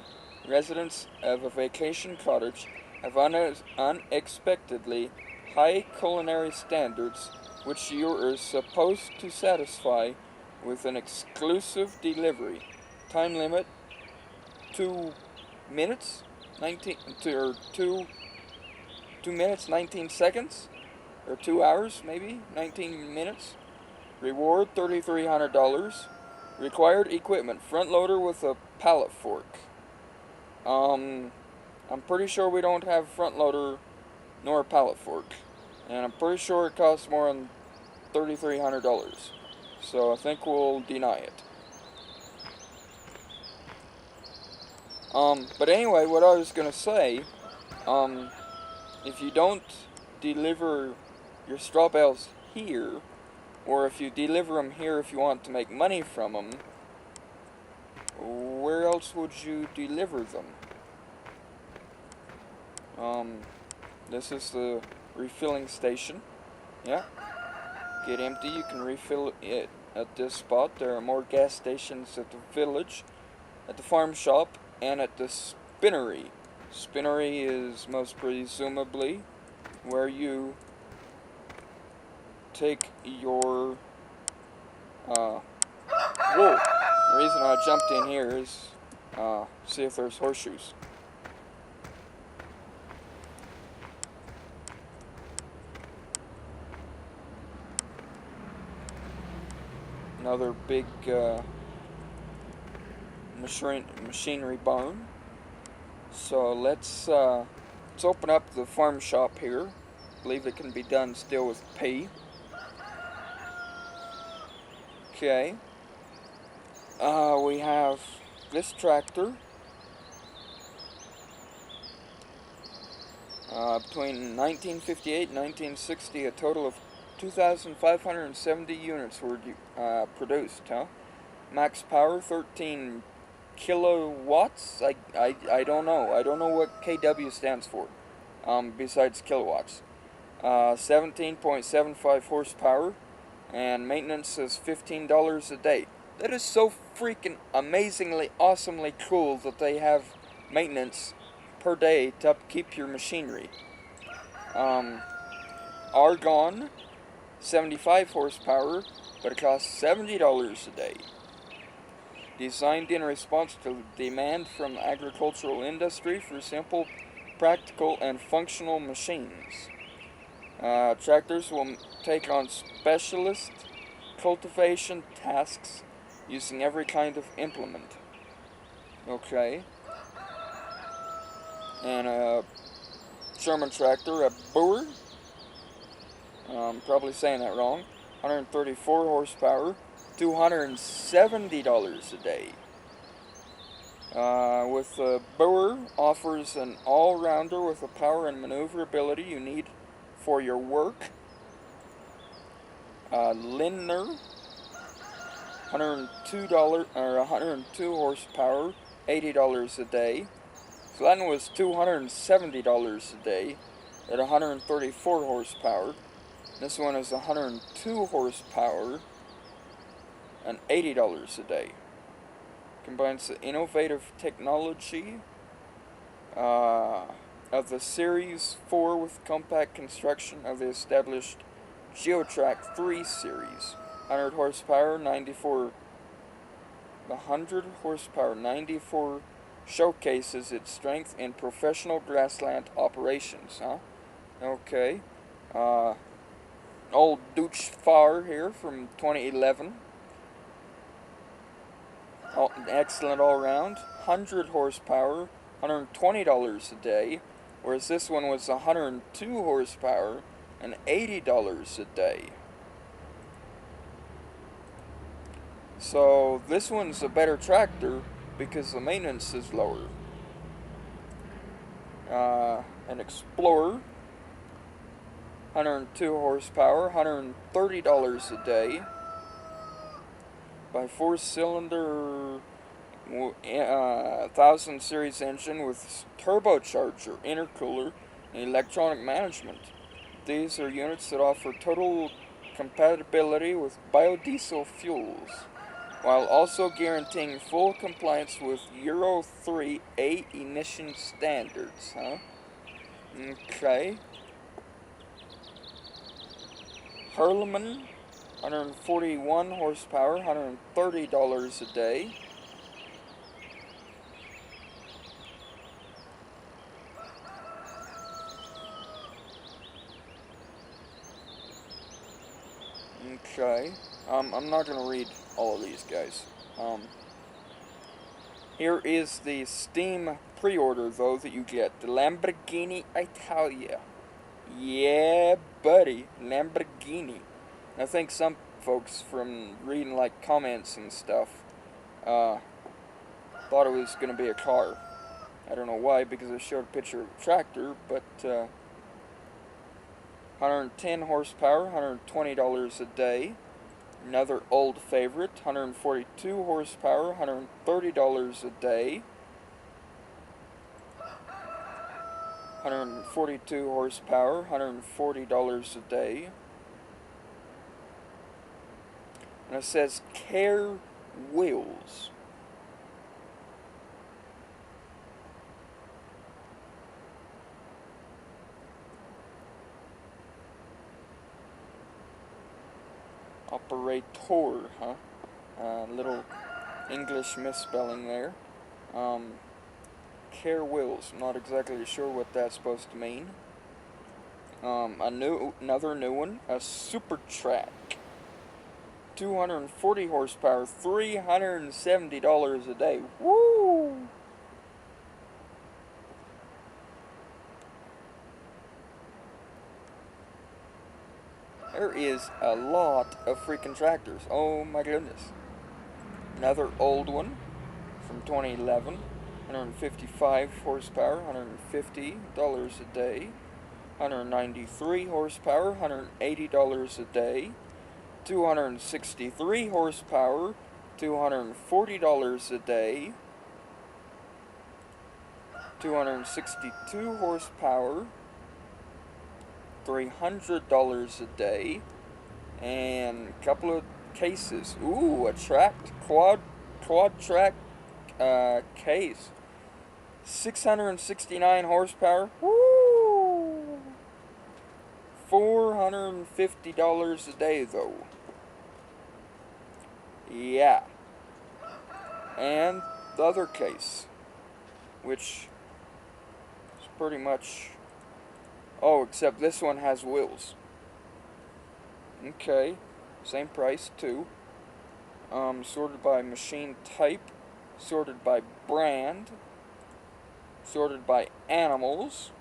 Residents of a vacation cottage have unexpectedly high culinary standards which you are supposed to satisfy with an exclusive delivery. Time limit 2 minutes 2 minutes 19 seconds, or 2 hours maybe 19 minutes. Reward $3,300. Required equipment: front loader with a pallet fork. I'm pretty sure we don't have a front loader nor a pallet fork, and I'm pretty sure it costs more than $3,300. So I think we'll deny it. But anyway, what I was gonna say, if you don't deliver your straw bales here, or if you deliver them here if you want to make money from them, where else would you deliver them? This is the refilling station. Yeah. Get empty, you can refill it at this spot. There are more gas stations at the village, at the farm shop, and at the spinnery. Spinnery is most presumably where you take your wool. The reason I jumped in here is see if there's horseshoes. Another big machinery barn. So let's open up the farm shop here. I believe it can be done still with P. Okay. We have This tractor, between 1958 and 1960, a total of 2,570 units were produced, huh? Max power, 13 kilowatts? I don't know. I don't know what KW stands for, besides kilowatts. 17.75 horsepower, and maintenance is $15 a day. That is so freaking amazingly, awesomely cool that they have maintenance per day to upkeep your machinery. Argon, 75 horsepower, but it costs $70 a day. Designed in response to demand from the agricultural industry for simple, practical, and functional machines. Tractors will take on specialist cultivation tasks using every kind of implement. Okay. And a German tractor, a Boer, probably saying that wrong, 134 horsepower, $270 a day. With the Boer offers an all-rounder with the power and maneuverability you need for your work. Lindner, $102 horsepower, $80 a day. So that one was $270 a day at 134 horsepower. This one is 102 horsepower and $80 a day. Combines the innovative technology of the Series 4 with compact construction of the established GeoTrack 3 series. 100 horsepower, 94. 100 horsepower, 94 showcases its strength in professional grassland operations, huh? Okay. Old Dutch Far here from 2011. Excellent all round. 100 horsepower, $120 a day, whereas this one was 102 horsepower and $80 a day. So this one's a better tractor because the maintenance is lower. An Explorer, 102 horsepower, $130 a day. By 4-cylinder 1000 series engine with turbocharger, intercooler, and electronic management. These are units that offer total compatibility with biodiesel fuels, while also guaranteeing full compliance with Euro 3A emission standards, huh? Okay. Hurleman, 141 horsepower, $130 a day. Okay. I'm not going to read all of these, guys. Here is the Steam pre-order, though, that you get. The Lamborghini Italia. Yeah, buddy. Lamborghini. I think some folks, from reading, like, comments and stuff, thought it was going to be a car. I don't know why, because I showed a picture of a tractor, but, 110 horsepower, $120 a day. Another old favorite, 142 horsepower, $130 a day. 142 horsepower, $140 a day. And it says Care Wheels. Operator, huh? Little English misspelling there. Care Wheels. I'm not exactly sure what that's supposed to mean. Another new one, a Super Track. 240 horsepower, $370 a day. Woo! There is a lot of freaking tractors. Oh my goodness. Another old one from 2011. 155 horsepower, $150 a day. 193 horsepower, $180 a day. 263 horsepower, $240 a day. 262 horsepower, $300 a day. And a couple of cases. Ooh, a quad track case. 669 horsepower. Woo! $450 a day though. Yeah. And the other case, which is pretty much, oh, except this one has wheels. Okay, same price too. Sorted by machine type, sorted by brand, sorted by animals,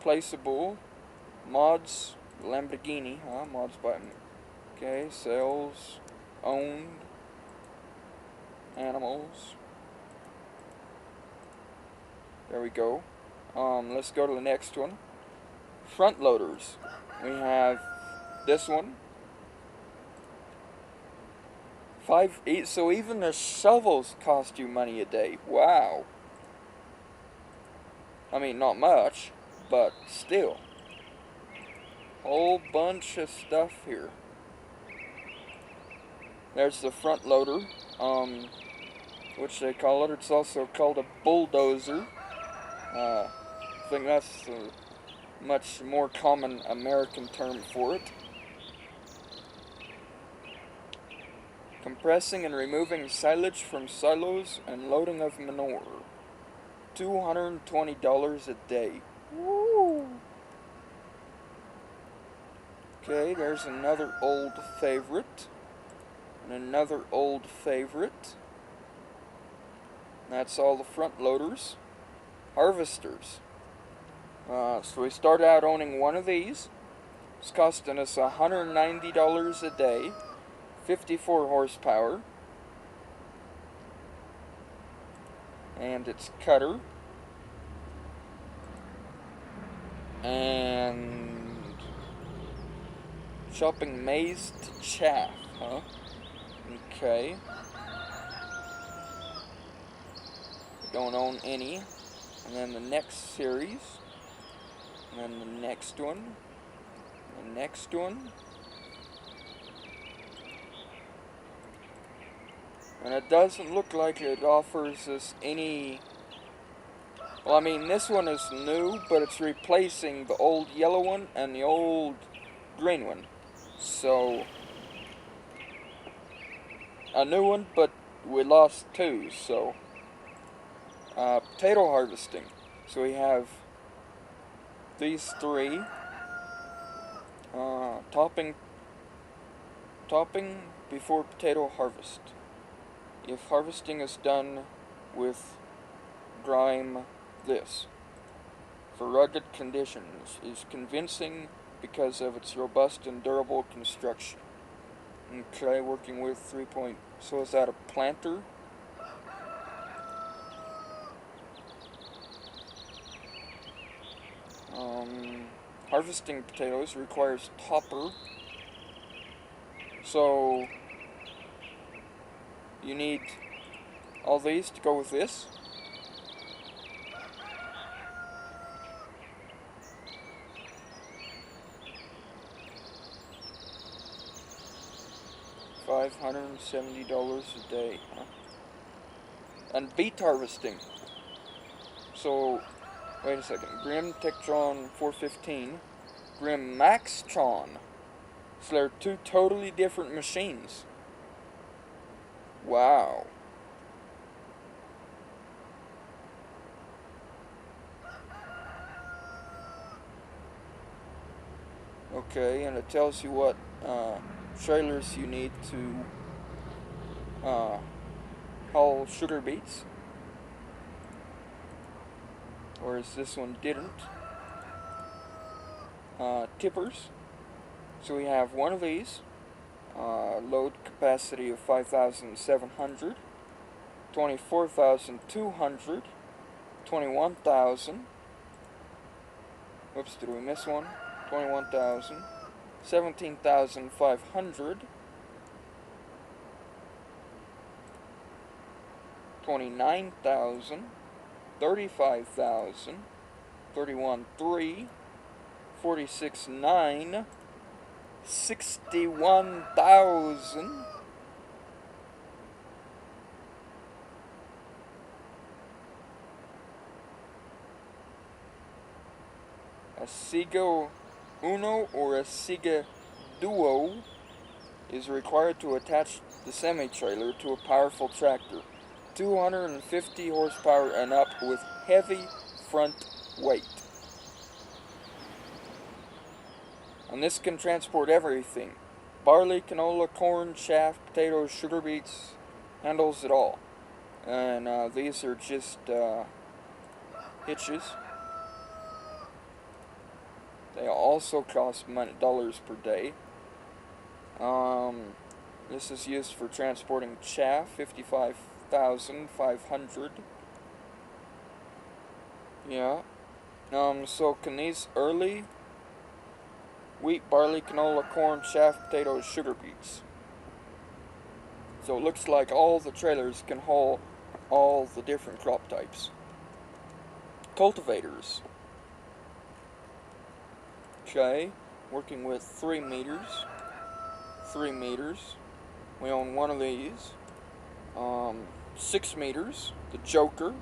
placeable, mods, Lamborghini, mods by, okay, sales, owned, animals. There we go. Let's go to the next one. Front loaders. We have this one. So even the shovels cost you money a day. Wow. I mean, not much, but still. Whole bunch of stuff here. There's the front loader, which they call it. It's also called a bulldozer. I think that's a much more common American term for it. Compressing and removing silage from silos and loading of manure. $220 a day. Woo! Okay, there's another old favorite. And another old favorite. That's all the front loaders. Harvesters. So we started out owning one of these. It's costing us $190 a day. 54 horsepower. And it's cutter. And chopping maize to chaff, huh? Okay. We don't own any. And then the next series. And then the next one. The next one. And it doesn't look like it offers us any... Well, I mean, this one is new, but it's replacing the old yellow one and the old green one. So, a new one, but we lost two, so... potato harvesting. So we have these three. Topping before potato harvest. If harvesting is done with grime, this, for rugged conditions, is convincing because of its robust and durable construction. Okay, working with 3 point, so is that a planter? Harvesting potatoes requires topper, so you need all these to go with this. $570 a day, huh? And beet harvesting. So, wait a second. Grim Tektron 415, Grim Maxtron. So they're two totally different machines. Wow. Okay, and it tells you what trailers you need to haul sugar beets. Whereas this one didn't. Tippers. So we have one of these. Load capacity of 5,700. 24,200, 21,000. Whoops, did we miss one? 21,000, 17,500, 29,000, 35,000, 31,300, 46,900, 61,000, a Sega Uno or a Sega Duo is required to attach the semi-trailer to a powerful tractor, 250 horsepower and up with heavy front weight. And this can transport everything: barley, canola, corn, chaff, potatoes, sugar beets, handles it all. And these are just hitches. They also cost dollars per day. This is used for transporting chaff, 55,500. Yeah. So can these early wheat, barley, canola, corn, chaff, potatoes, sugar beets. So it looks like all the trailers can haul all the different crop types. Cultivators. Okay, working with 3 meters. 3 meters. We own one of these. 6 meters, the Joker.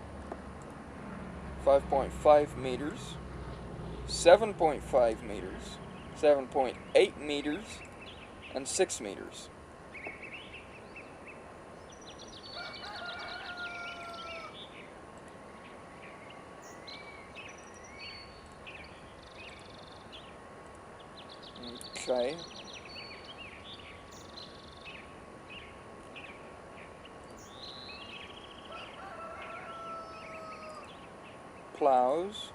5.5 meters. 7.5 meters. 7.8 meters. And 6 meters. Okay. Plows.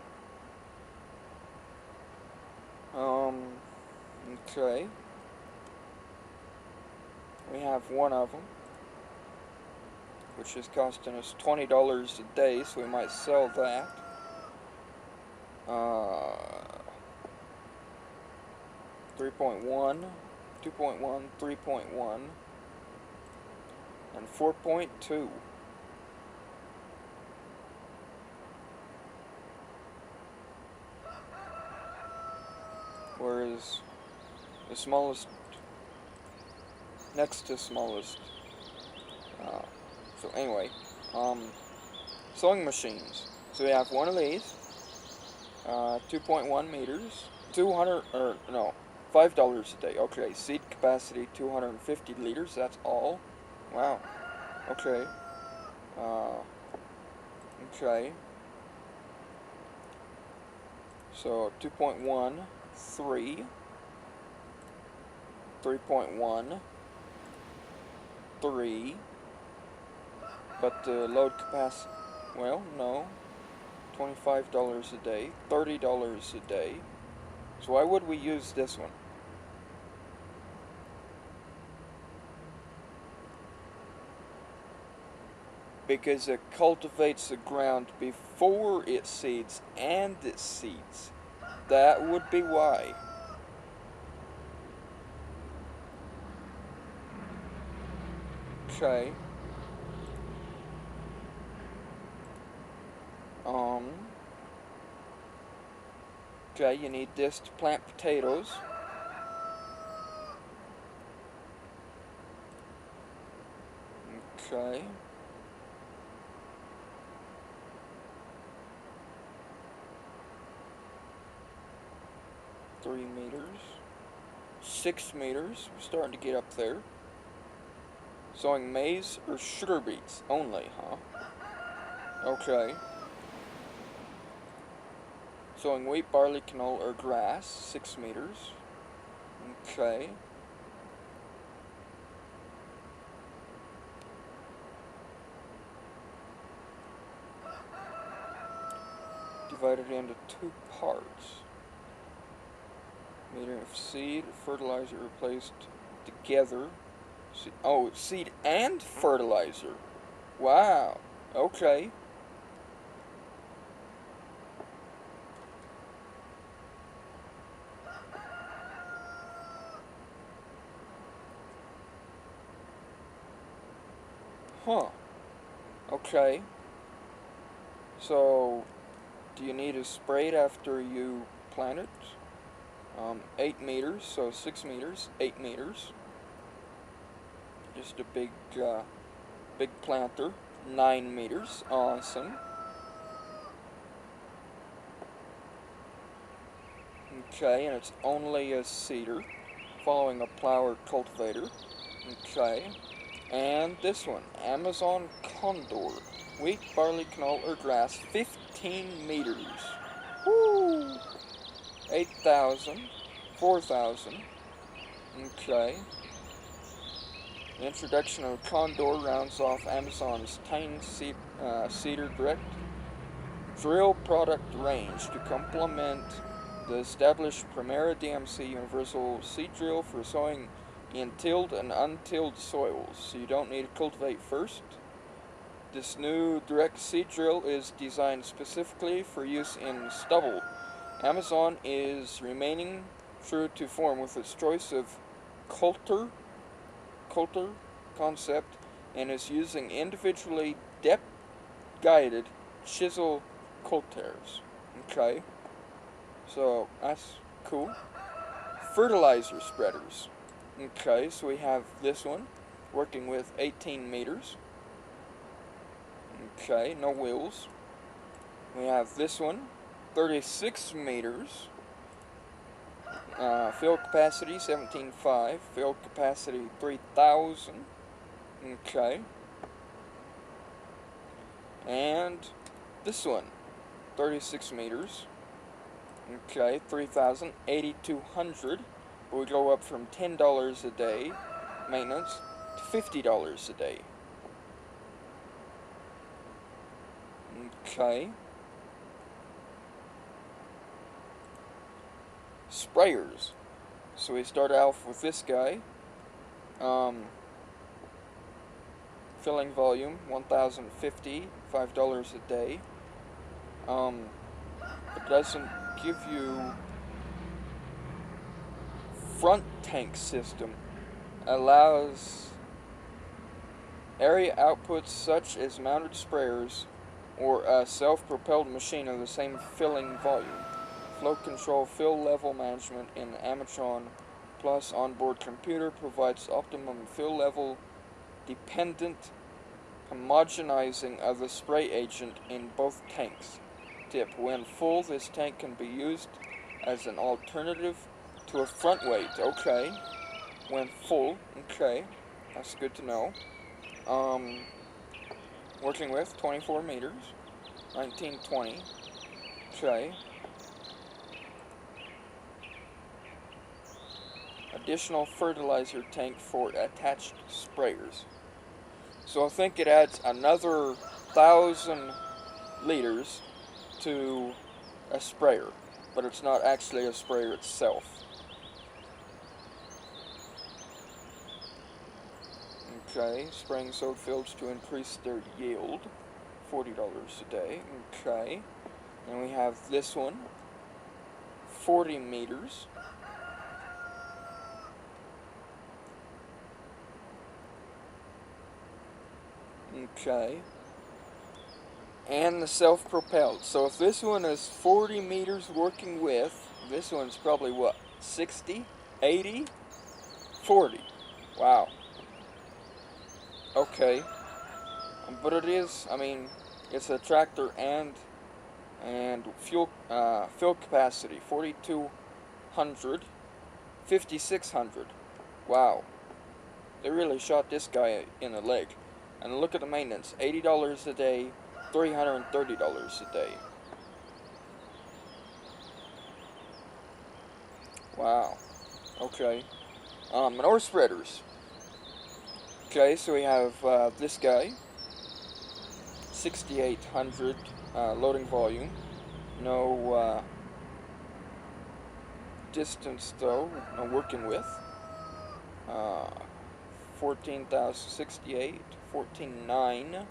Okay. We have one of them, which is costing us $20 a day, so we might sell that. 3.1, 2.1, 3.1, and 4.2. Whereas the smallest, next to smallest, so anyway, sewing machines. So we have one of these, 2.1 meters, $5 a day. Okay, seed capacity 250 liters, that's all. Wow. Okay. Okay. So 2.1, 3, 3.1, 3, but the load capacity, well, no, $25 a day, $30 a day. So why would we use this one? Because it cultivates the ground before it seeds and it seeds. That would be why. Okay. Okay, you need this to plant potatoes. Okay. $3 meters. 6 meters. We're starting to get up there. Sowing maize or sugar beets only, huh? Okay. Sowing wheat, barley, canola, or grass, 6 meters. Okay. Divided into 2 parts. Meter of seed, fertilizer replaced together. Seed and fertilizer. Wow. Okay. Huh. Okay. So, do you need to spray it after you plant it? 8 meters, so 6 meters, 8 meters. Just a big planter. 9 meters. Awesome. Okay, and it's only a seeder, following a plow or cultivator. Okay. And this one, Amazon Condor. Wheat, barley, canola, or grass, 15 meters. Woo! 8,000, 4,000. Okay. The introduction of Condor rounds off Amazon's tiny cedar direct drill product range to complement the established Primera DMC universal seed drill for sowing in tilled and untilled soils, so you don't need to cultivate first. This new direct seed drill is designed specifically for use in stubble. Amazon is remaining true to form with its choice of coulter concept and is using individually depth-guided chisel coulters. Okay, so that's cool. Fertilizer spreaders. Okay, so we have this one working with 18 meters. Okay, no wheels. We have this one, 36 meters. Field capacity 17.5. Field capacity 3,000. Okay. And this one, 36 meters. Okay, 3,000, 8,200. We go up from $10 a day maintenance to $50 a day. Okay. Sprayers. So we start off with this guy. Filling volume 1,050, $5 a day. It doesn't give you front tank system. Allows area outputs such as mounted sprayers or a self-propelled machine of the same filling volume. Flow control, fill level management in Amazon Plus onboard computer provides optimum fill level dependent homogenizing of the spray agent in both tanks. Tip: when full, this tank can be used as an alternative to a front weight. Okay. When full. Okay. That's good to know. Working with 24 meters. 1920. Okay. Additional fertilizer tank for attached sprayers. So I think it adds another 1,000 liters to a sprayer, but it's not actually a sprayer itself. Okay, spraying sowed fields to increase their yield, $40 a day. Okay, and we have this one, 40 meters. Okay. And the self-propelled. So if this one is 40 meters working with, this one's probably what, 60, 80, 40. Wow. Okay. But it is, I mean, it's a tractor and fuel capacity 4,200, 5,600. Wow. They really shot this guy in the leg. And look at the maintenance, $80 a day, $330 a day. Wow. Okay. Manure spreaders. Okay, so we have this guy, 6,800 loading volume. No distance though. No working with. 14,068, 14,9.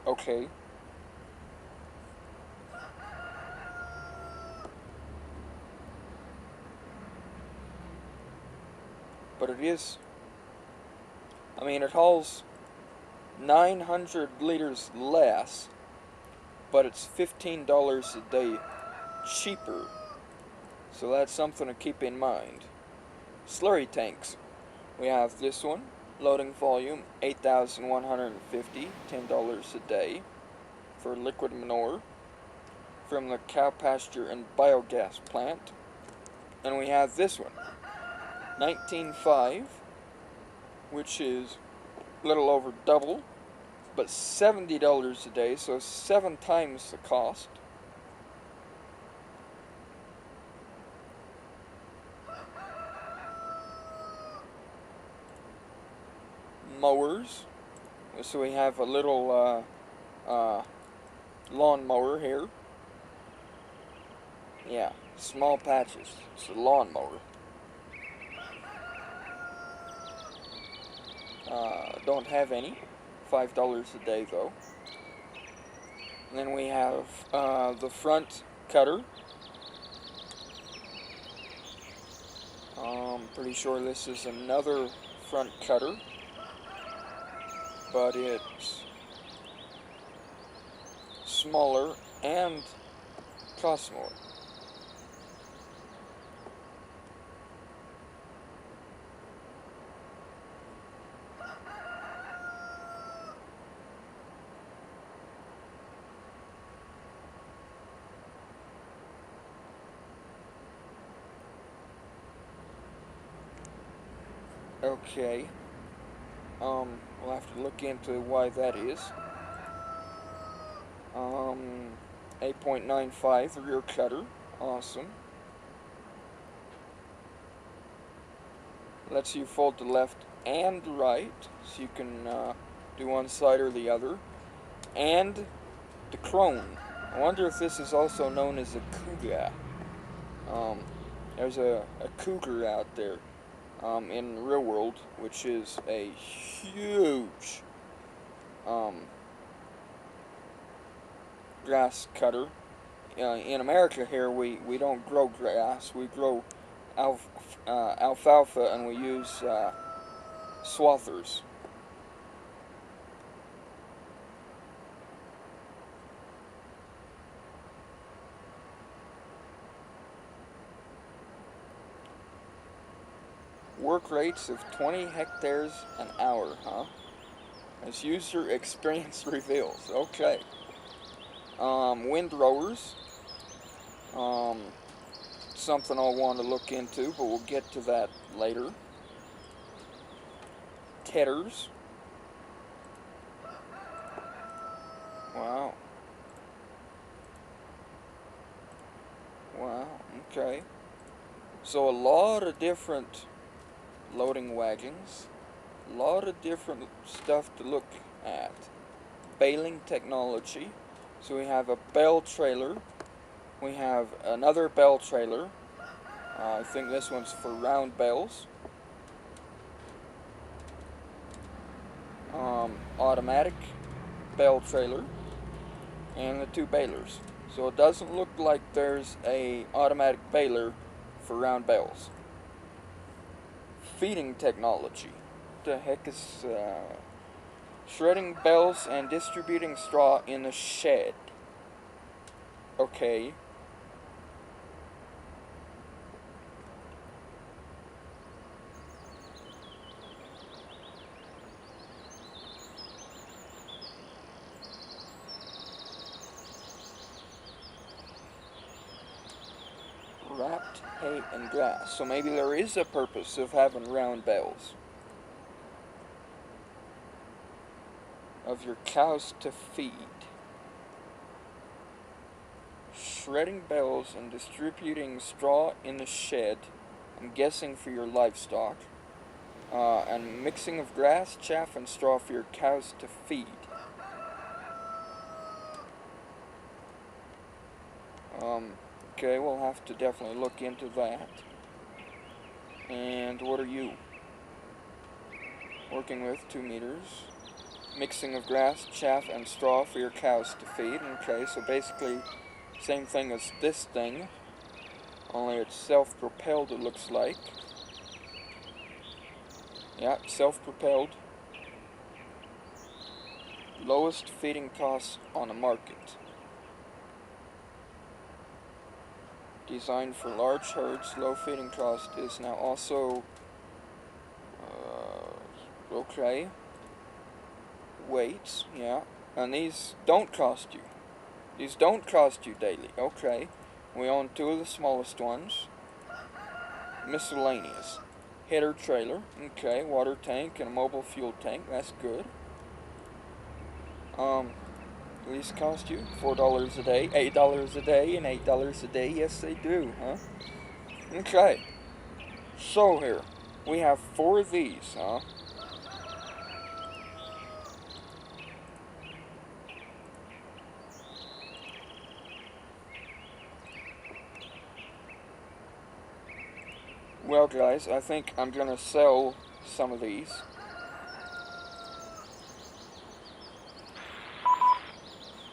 Okay. But it is, I mean, it hauls 900 liters less, but it's $15 a day cheaper. So that's something to keep in mind. Slurry tanks. We have this one, loading volume 8,150, $10 a day for liquid manure from the cow pasture and biogas plant. And we have this one, 19.5, which is a little over double, but $70 a day, so 7 times the cost. Mowers. So we have a little lawn mower here. Yeah, small patches. It's a lawn mower. Don't have any. $5 a day though. And then we have the front cutter. Pretty sure this is another front cutter, but it's smaller and costs more. Okay. We'll have to look into why that is. 8.95 rear cutter. Awesome. Lets you fold to left and right, so you can do one side or the other. And the crone. I wonder if this is also known as a cougar. There's a cougar out there in the real world, which is a huge grass cutter. In America here, we don't grow grass. We grow alfalfa, and we use swathers. Work rates of 20 hectares an hour, huh? As user experience reveals. Okay. Windrowers. Something I'll want to look into, but we'll get to that later. Tedders. Wow. Wow, okay. So a lot of different loading wagons. A lot of different stuff to look at. Baling technology. So we have a bale trailer. We have another bale trailer. I think this one's for round bales. Automatic bale trailer. And the 2 balers. So it doesn't look like there's a automatic baler for round bales. Feeding technology. What the heck is shredding bales and distributing straw in a shed? Okay. Wrapped hay and grass. So maybe there is a purpose of having round bales. Of your cows to feed. Shredding bales and distributing straw in the shed. I'm guessing for your livestock. And mixing of grass, chaff, and straw for your cows to feed. Okay, we'll have to definitely look into that. And what are you? Working with 2 meters. Mixing of grass, chaff, and straw for your cows to feed. Okay, so basically same thing as this thing, only it's self-propelled, it looks like. Yeah, self-propelled. Lowest feeding costs on the market. Designed for large herds, low feeding cost is now also okay. Weights, yeah. And these don't cost you. These don't cost you daily. Okay. We own 2 of the smallest ones. Miscellaneous. Header trailer. Okay. Water tank and a mobile fuel tank. That's good. These cost you $4 a day, $8 a day, and $8 a day. Yes, they do, huh? Okay. So here, we have 4 of these, huh? Well, guys, I think I'm gonna sell some of these.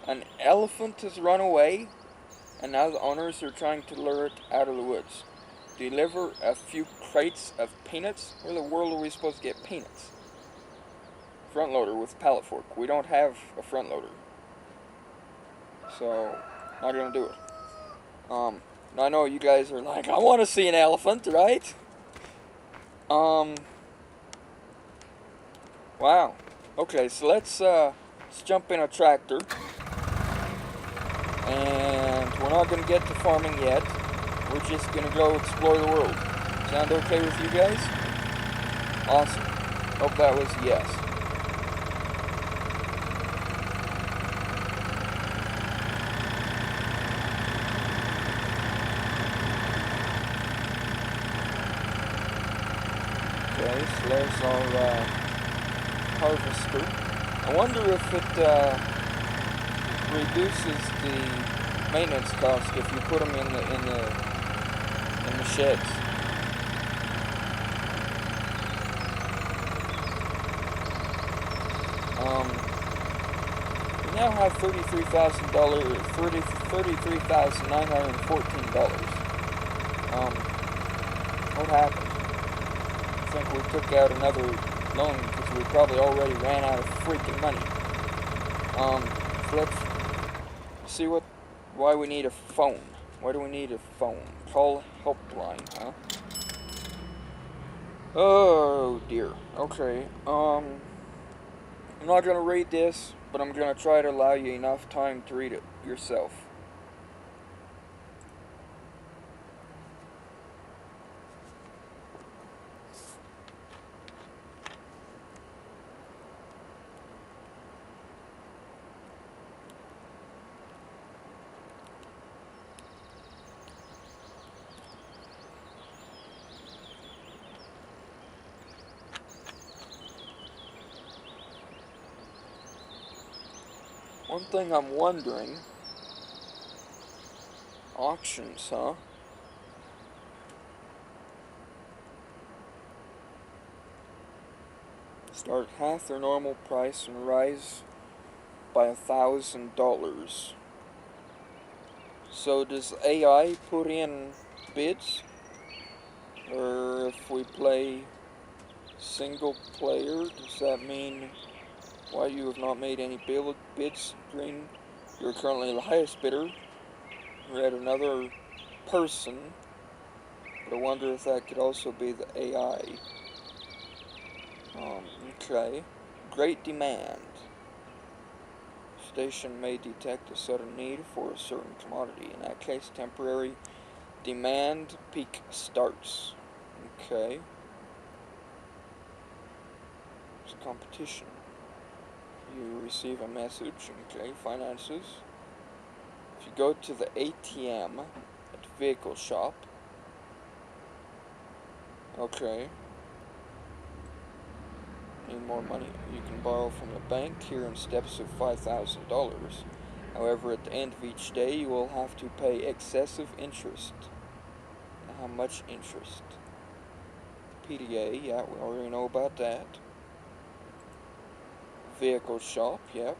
An elephant has run away, and now the owners are trying to lure it out of the woods. Deliver a few crates of peanuts? Where in the world are we supposed to get peanuts? Front loader with pallet fork. We don't have a front loader, so not gonna do it. I know you guys are like, I want to see an elephant, right? Wow. Okay, so let's jump in a tractor. And we're not going to get to farming yet. We're just going to go explore the world. Sound okay with you guys? Awesome. Hope that was a yes. Okay, so there's our harvester. I wonder if it reduces the maintenance cost if you put them in the sheds. We now have $33,914. What happened? I think we took out another loan because we probably already ran out of freaking money. So let's see why we need a phone. Why do we need a phone? Call helpline, huh? Oh dear. Okay. I'm not gonna read this, but I'm gonna try to allow you enough time to read it yourself. One thing I'm wondering, auctions, huh? Start half their normal price and rise by $1,000. So does AI put in bids? Or if we play single player, does that mean why you have not made any bids screen? You're currently the highest bidder. We're at another person, but I wonder if that could also be the AI. Okay. Great demand. Station may detect a sudden need for a certain commodity. In that case, temporary demand peak starts. Okay. It's competition. You receive a message. Okay. Finances. If you go to the ATM at vehicle shop. Okay. Need more money. You can borrow from the bank here in steps of $5,000. However, at the end of each day, you will have to pay excessive interest. How much interest? PDA, yeah, we already know about that. Vehicle shop, yep.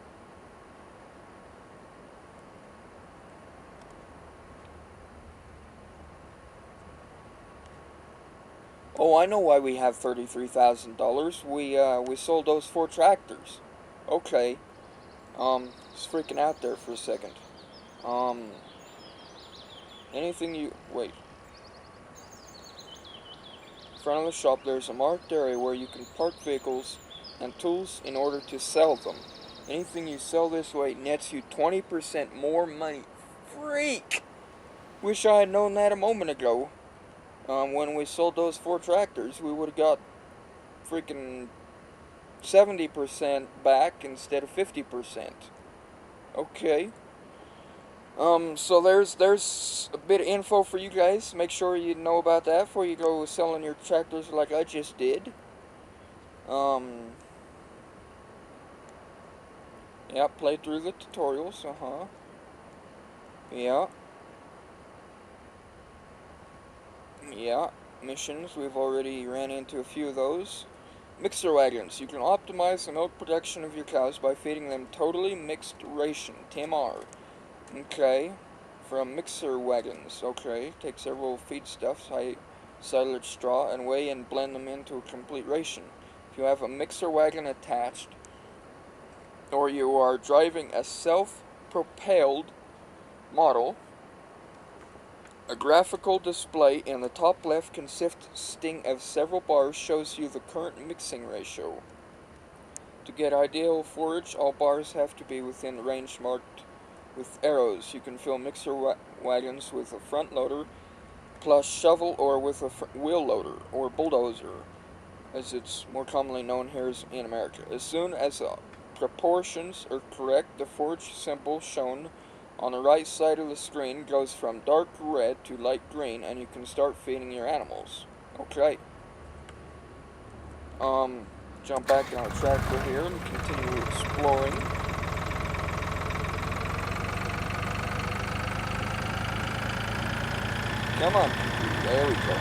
Oh, I know why we have $33,000. We sold those 4 tractors. Okay. Just freaking out there for a second. Anything you... Wait. In front of the shop, there's a marked area where you can park vehicles and tools in order to sell them. Anything you sell this way nets you 20% more money. Freak! Wish I had known that a moment ago. When we sold those 4 tractors, we would have got freaking 70% back instead of 50%. Okay. So there's a bit of info for you guys. Make sure you know about that before you go selling your tractors like I just did. Yeah, play through the tutorials, Yeah. Yeah, missions, we've already ran into a few of those. Mixer wagons. You can optimize the milk production of your cows by feeding them totally mixed ration, TMR. Okay. From mixer wagons. Okay. Take several feedstuffs, high silage straw, and weigh and blend them into a complete ration. If you have a mixer wagon attached, or you are driving a self-propelled model, a graphical display in the top left consisting of several bars shows you the current mixing ratio. To get ideal forage, all bars have to be within the range marked with arrows. You can fill mixer wagons with a front loader plus shovel, or with a wheel loader or bulldozer, as it's more commonly known here in America. As soon as the proportions are correct, the forage symbol shown on the right side of the screen goes from dark red to light green, and you can start feeding your animals. Okay. Jump back on our tractor here and continue exploring. Come on. There we go.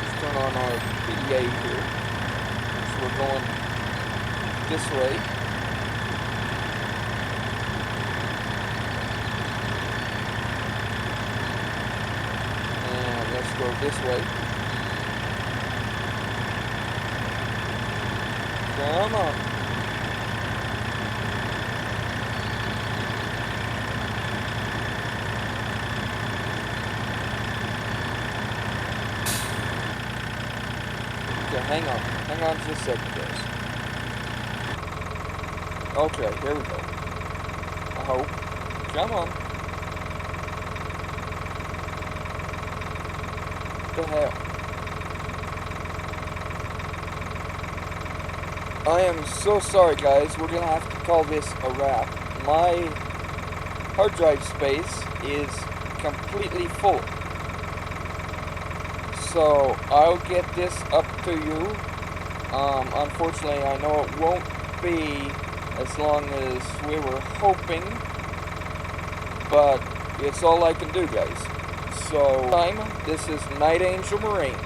Let's turn on our PDA here. So we're going this way. And let's go this way. Come on. Okay, hang on just a second, guys. Okay, here we go. I hope. Come on. What the hell? I am so sorry, guys. We're gonna have to call this a wrap. My hard drive space is completely full. So I'll get this up to you. Unfortunately, I know it won't be as long as we were hoping, but it's all I can do, guys. So, this is Night Angel Marine.